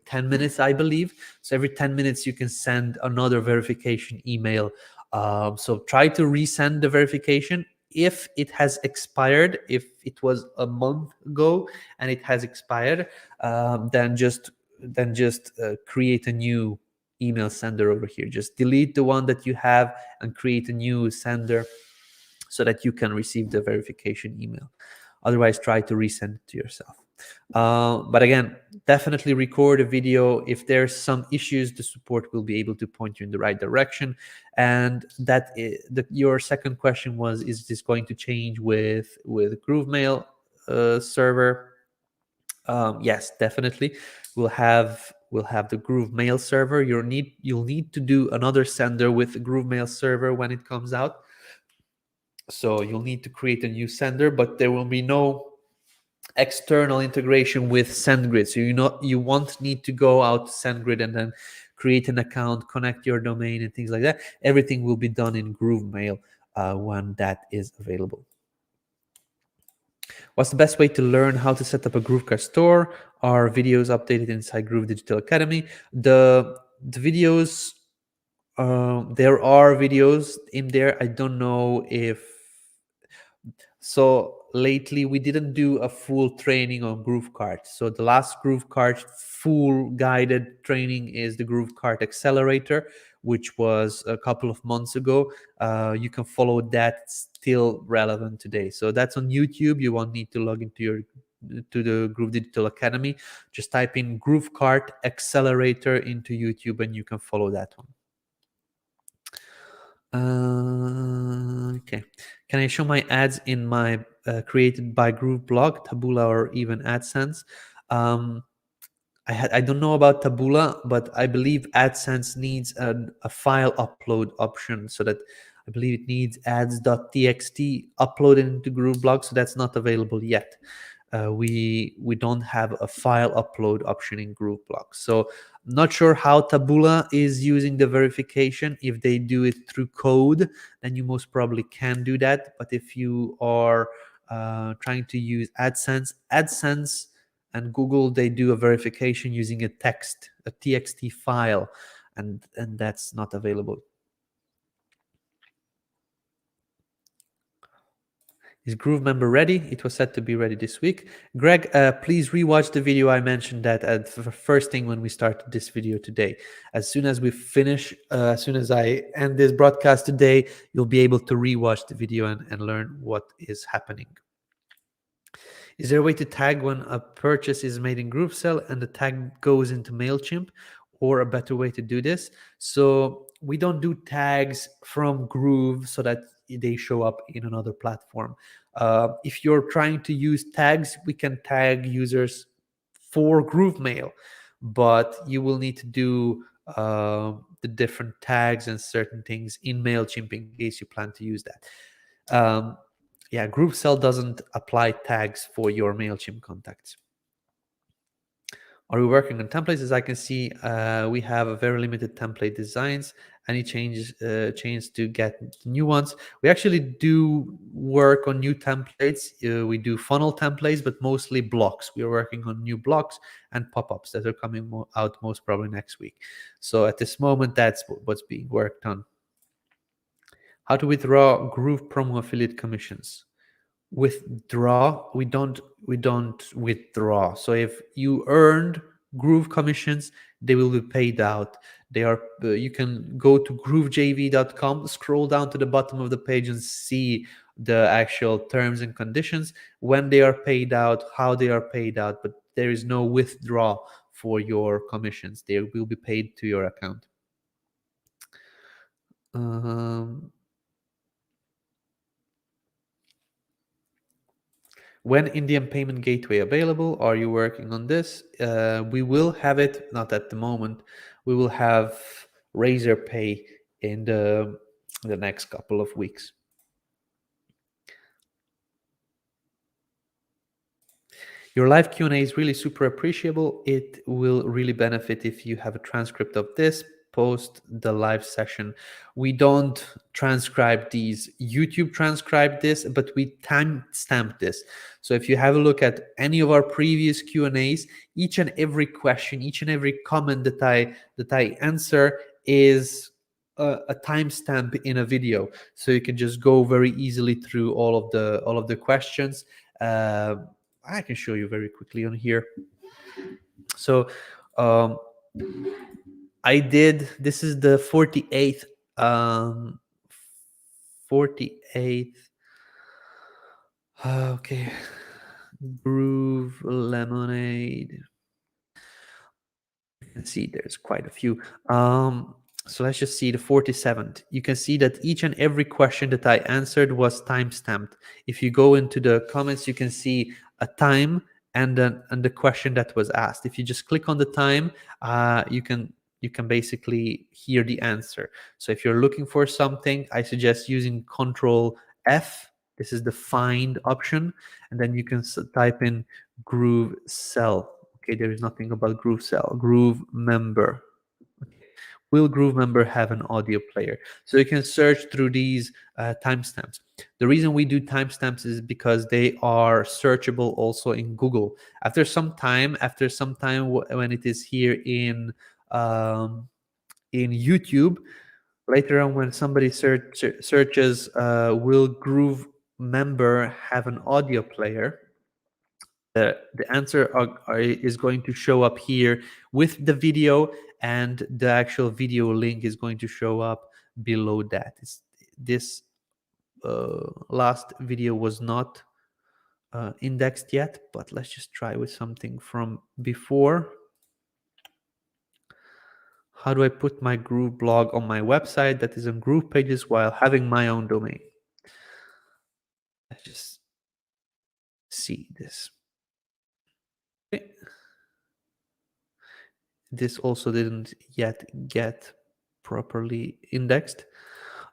10 minutes, I believe. So every 10 minutes you can send another verification email. So try to resend the verification. If it has expired, if it was a month ago and it has expired, then just create a new email sender over here. Just delete the one that you have and create a new sender so that you can receive the verification email. Otherwise, try to resend it to yourself. But again, definitely record a video. If there's some issues, the support will be able to point you in the right direction. And your second question was, is this going to change with GrooveMail server? Yes, definitely. We'll have the GrooveMail server. You'll need to do another sender with the GrooveMail server when it comes out. So you'll need to create a new sender, but there will be no external integration with SendGrid. So you won't need to go out to SendGrid and then create an account, connect your domain and things like that. Everything will be done in GrooveMail when that is available. What's the best way to learn how to set up a GrooveKart store? Are videos updated inside Groove Digital Academy? The videos, there are videos in there. I don't know if so. Lately we didn't do a full training on GrooveKart. So the last GrooveKart full guided training is the GrooveKart Accelerator, which was a couple of months ago. You can follow that, still relevant today. So that's on YouTube. You won't need to log into the Groove Digital Academy. Just type in GrooveKart Accelerator into YouTube and you can follow that one. Okay, can I show my ads in my created by GrooveBlog, Taboola, or even AdSense? I don't know about Taboola, but I believe AdSense needs a file upload option, so that I believe it needs ads.txt uploaded into GrooveBlog, so that's not available yet. We don't have a file upload option in GrooveBlog. So I'm not sure how Taboola is using the verification. If they do it through code, then you most probably can do that. But if you are trying to use AdSense and Google, they do a verification using a TXT file. and that's not available. Is GrooveMember ready? It was said to be ready this week. Greg, please rewatch the video. I mentioned that at the first thing when we started this video today. As soon as we finish, as soon as I end this broadcast today, you'll be able to rewatch the video and learn what is happening. Is there a way to tag when a purchase is made in GrooveSell and the tag goes into MailChimp, or a better way to do this? So we don't do tags from Groove so that they show up in another platform. If you're trying to use tags, we can tag users for GrooveMail, but you will need to do the different tags and certain things in MailChimp in case you plan to use that. Yeah, GrooveSell doesn't apply tags for your MailChimp contacts. Are we working on templates? As I can see, we have a very limited template designs. Any change to get new ones. We actually do work on new templates. We do funnel templates, but mostly blocks. We are working on new blocks and pop-ups that are coming out most probably next week. So at this moment, that's what's being worked on. How to withdraw Groove promo affiliate commissions? Withdraw, we don't withdraw. So if you earned Groove commissions, they will be paid out. They are you can go to groovejv.com, scroll down to the bottom of the page and see the actual terms and conditions, when they are paid out, how they are paid out, but there is no withdraw for your commissions. They will be paid to your account. When Indian payment gateway available? Are you working on this? We will have it, not at the moment. We will have Razor Pay in the next couple of weeks. Your live Q&A is really super appreciable. It will really benefit if you have a transcript of this post the live session. We don't transcribe these. YouTube transcribe this, but we timestamp this. So if you have a look at any of our previous Q&As, each and every question, each and every comment that I answer is a timestamp in a video, so you can just go very easily through all of the questions. I can show you very quickly on here. So I did, this is the 48th 48th okay, Groove LemonAid. You can see there's quite a few. So let's just see the 47th. You can see that each and every question that I answered was timestamped. If you go into the comments, you can see a time and the question that was asked. If you just click on the time, you can basically hear the answer. So if you're looking for something, I suggest using Control F. This is the find option, and then you can type in GrooveSell. Okay, there is nothing about GrooveSell. GrooveMember. Will GrooveMember have an audio player? So you can search through these timestamps. The reason we do timestamps is because they are searchable also in Google. After some time when it is here in YouTube, later on when somebody searches will GrooveMember have an audio player, the answer is going to show up here with the video, and the actual video link is going to show up below that. This last video was not indexed yet, but let's just try with something from before. How do I put my GrooveBlog on my website that is on GroovePages while having my own domain? Let's just see this. Okay. This also didn't yet get properly indexed,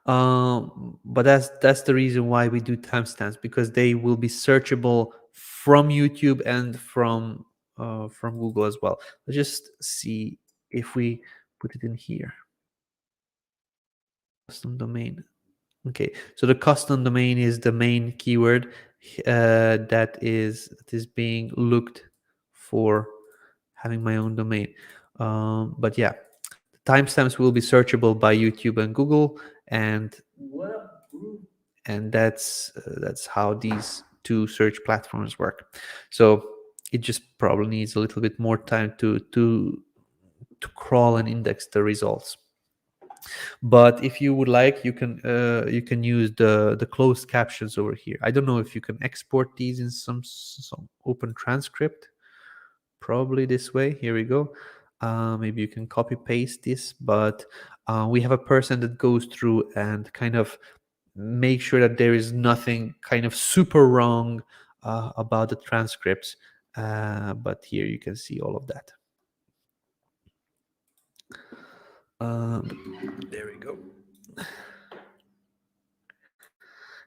but that's the reason why we do timestamps, because they will be searchable from YouTube and from Google as well. Let's just see if we put it in here. Custom domain. Okay, so the custom domain is the main keyword that is being looked for having my own domain. But yeah, timestamps will be searchable by YouTube and Google, and that's how these two search platforms work. So it just probably needs a little bit more time to crawl and index the results. But if you would like, you can use the closed captions over here. I don't know if you can export these in some open transcript. Probably this way. Here we go. Maybe you can copy paste this, but we have a person that goes through and kind of make sure that there is nothing kind of super wrong about the transcripts. But here you can see all of that. There we go.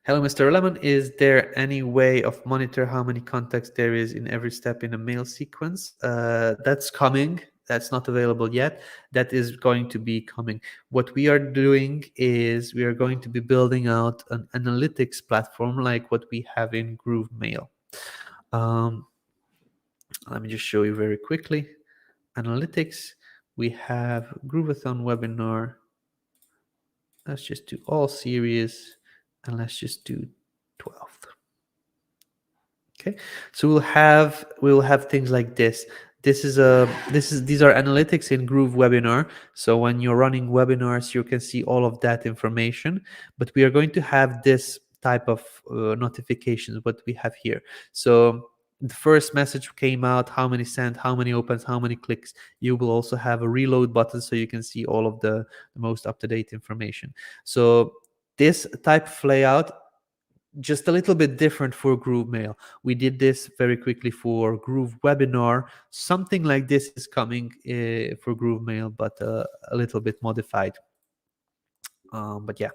Hello, Mr. Lemon. Is there any way of monitor how many contacts there is in every step in a mail sequence? That's coming. That's not available yet. That is going to be coming. What we are doing is we are going to be building out an analytics platform like what we have in GrooveMail. Let me just show you very quickly. Analytics, we have Groovathon webinar. Let's just do all series, and let's just do 12th. Okay, so we'll have things like this. These are analytics in Groove Webinar. So when you're running webinars, you can see all of that information. But we are going to have this type of notifications, what we have here. So the first message came out, how many sent, how many opens, how many clicks. You will also have a reload button so you can see all of the most up-to-date information. So this type of layout, just a little bit different for GrooveMail. We did this very quickly for Groove Webinar. Something like this is coming for GrooveMail, but a little bit modified. But yeah,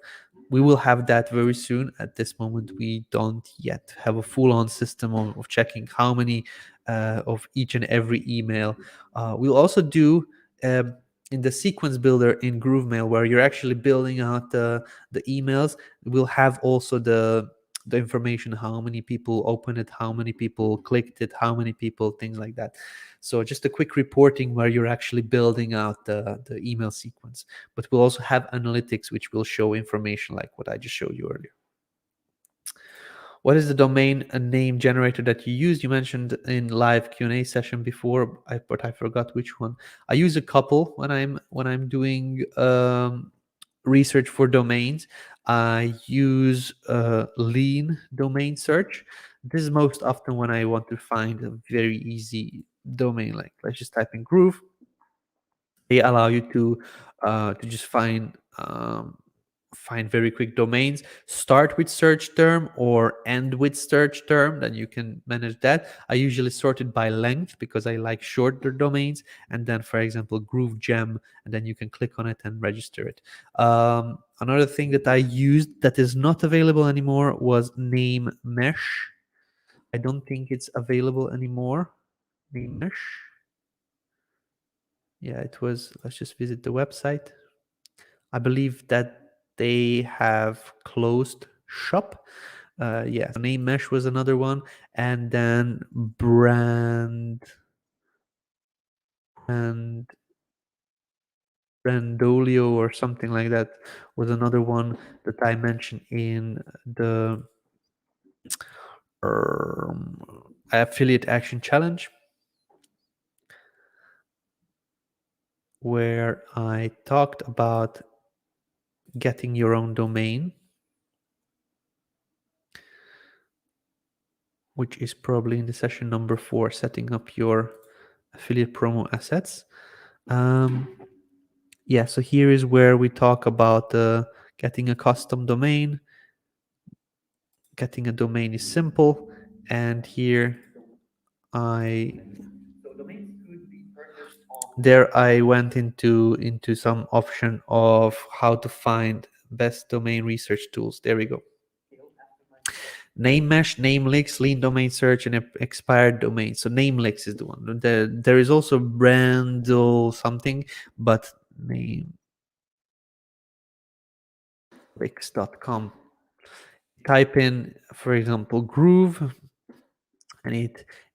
we will have that very soon. At this moment, we don't yet have a full-on system of checking how many of each and every email. We'll also do in the sequence builder in GrooveMail, where you're actually building out the emails. We'll have also the information, how many people opened it, how many people clicked it, how many people, things like that. So just a quick reporting where you're actually building out the email sequence. But we'll also have analytics, which will show information like what I just showed you earlier. What is the domain name generator that you use? You mentioned in live Q&A session before, but I forgot which one. I use a couple when I'm doing research for domains. I use lean domain search. This is most often when I want to find a very easy domain. Like let's just type in Groove. They allow you to just find very quick domains. Start with search term or end with search term, then you can manage that. I usually sort it by length because I like shorter domains. And then, for example, Groove Gem, and then you can click on it and register it. Another thing that I used that is not available anymore was Name Mesh. I don't think it's available anymore. Name Mesh. Yeah, it was. Let's just visit the website. I believe that they have closed shop. Yeah, Name Mesh was another one, and then Brandolio or something like that was another one that I mentioned in the affiliate action challenge, where I talked about getting your own domain, which is probably in the session number 4, setting up your affiliate promo assets. Yeah, so here is where we talk about getting a custom domain. Getting a domain is simple, and here I went into some option of how to find best domain research tools. There we go. Name Mesh, Namelicks, Lean Domain Search, and Expired Domain. So Namelicks is the one. There is also Brandle something, but Namelicks.com. Type in, for example, Groove, and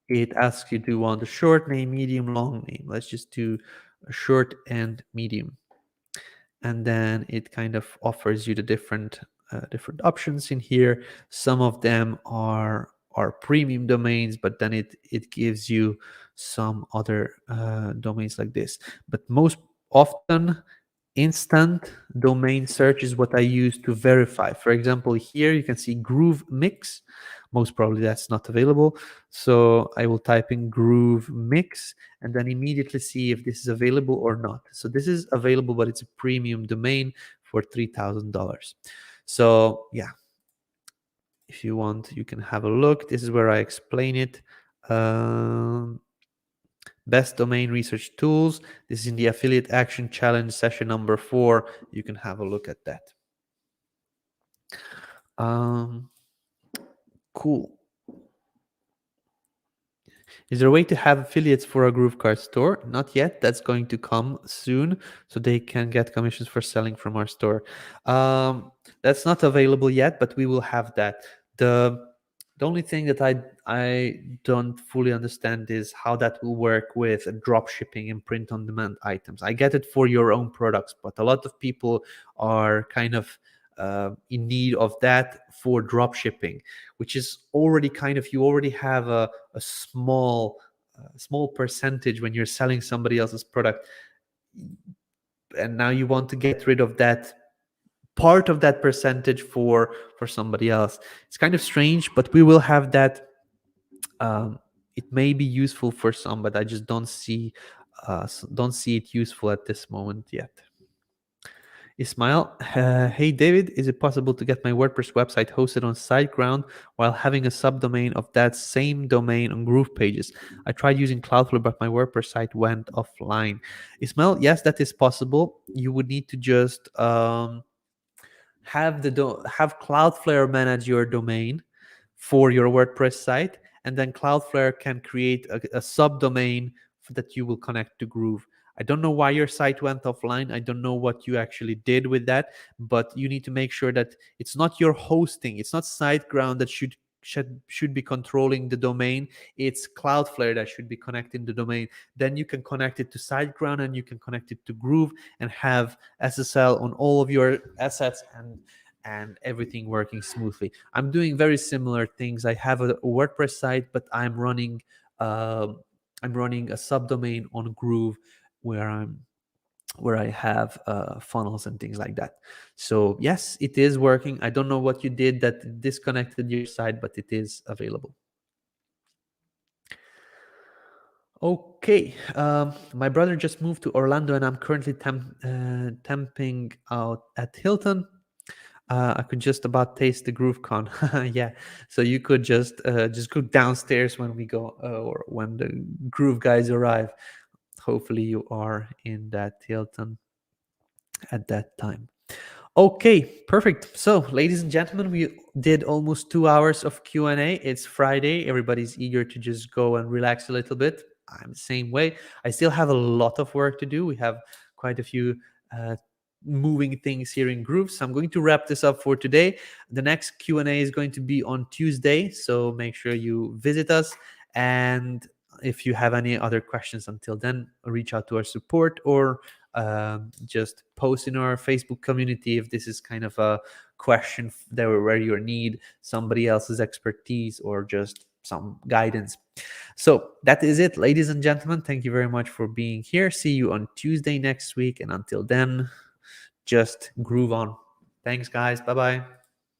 it asks you, do you want a short name, medium, long name? Let's just do a short and medium. and then it kind of offers you the different options in here. Some of them are premium domains, but then it gives you some other domains like this. But most often, instant domain search is what I use to verify. For example, here you can see Groove Mix. Most probably that's not available. So I will type in Groove Mix and then immediately see if this is available or not. So this is available, but it's a premium domain for $3,000. So yeah, if you want, you can have a look. This is where I explain it. Best domain research tools. This is in the affiliate action challenge session number 4. You can have a look at that. Cool. Is there a way to have affiliates for a GrooveKart store? Not yet. That's going to come soon, so they can get commissions for selling from our store. That's not available yet, but we will have that. The only thing that I don't fully understand is how that will work with drop shipping and print-on-demand items. I get it for your own products, but a lot of people are kind of in need of that for drop shipping, which is already kind of, you already have a small percentage when you're selling somebody else's product, and now you want to get rid of that part of that percentage for somebody else. It's kind of strange, but we will have that. It may be useful for some, but I just don't see it useful at this moment yet. Ismail, hey David, is it possible to get my WordPress website hosted on SiteGround while having a subdomain of that same domain on GroovePages? I tried using Cloudflare, but my WordPress site went offline. Ismail, yes, that is possible. You would need to just have Cloudflare manage your domain for your WordPress site, and then Cloudflare can create a subdomain that you will connect to Groove. I don't know why your site went offline. I don't know what you actually did with that, but you need to make sure that it's not your hosting. It's not SiteGround that should be controlling the domain. It's Cloudflare that should be connecting the domain. Then you can connect it to SiteGround and you can connect it to Groove and have SSL on all of your assets and everything working smoothly. I'm doing very similar things. I have a WordPress site, but I'm running a subdomain on Groove where I have funnels and things like that. So yes, it is working. I don't know what you did that disconnected your site, but it is available. Okay, my brother just moved to Orlando, and I'm currently temping out at Hilton. I could just about taste the GrooveCon. Yeah, so you could just go downstairs when we go or when the Groove guys arrive. Hopefully you are in that Hilton at that time. Okay, perfect. So ladies and gentlemen, we did almost 2 hours of Q&A. It's Friday. Everybody's eager to just go and relax a little bit. I'm the same way. I still have a lot of work to do. We have quite a few moving things here in Groove. So I'm going to wrap this up for today. The next Q&A is going to be on Tuesday. So make sure you visit us. And if you have any other questions until then, reach out to our support or just post in our Facebook community if this is kind of a question where you need somebody else's expertise or just some guidance. So that is it, ladies and gentlemen. Thank you very much for being here. See you on Tuesday next week. And until then, just groove on. Thanks, guys. Bye-bye.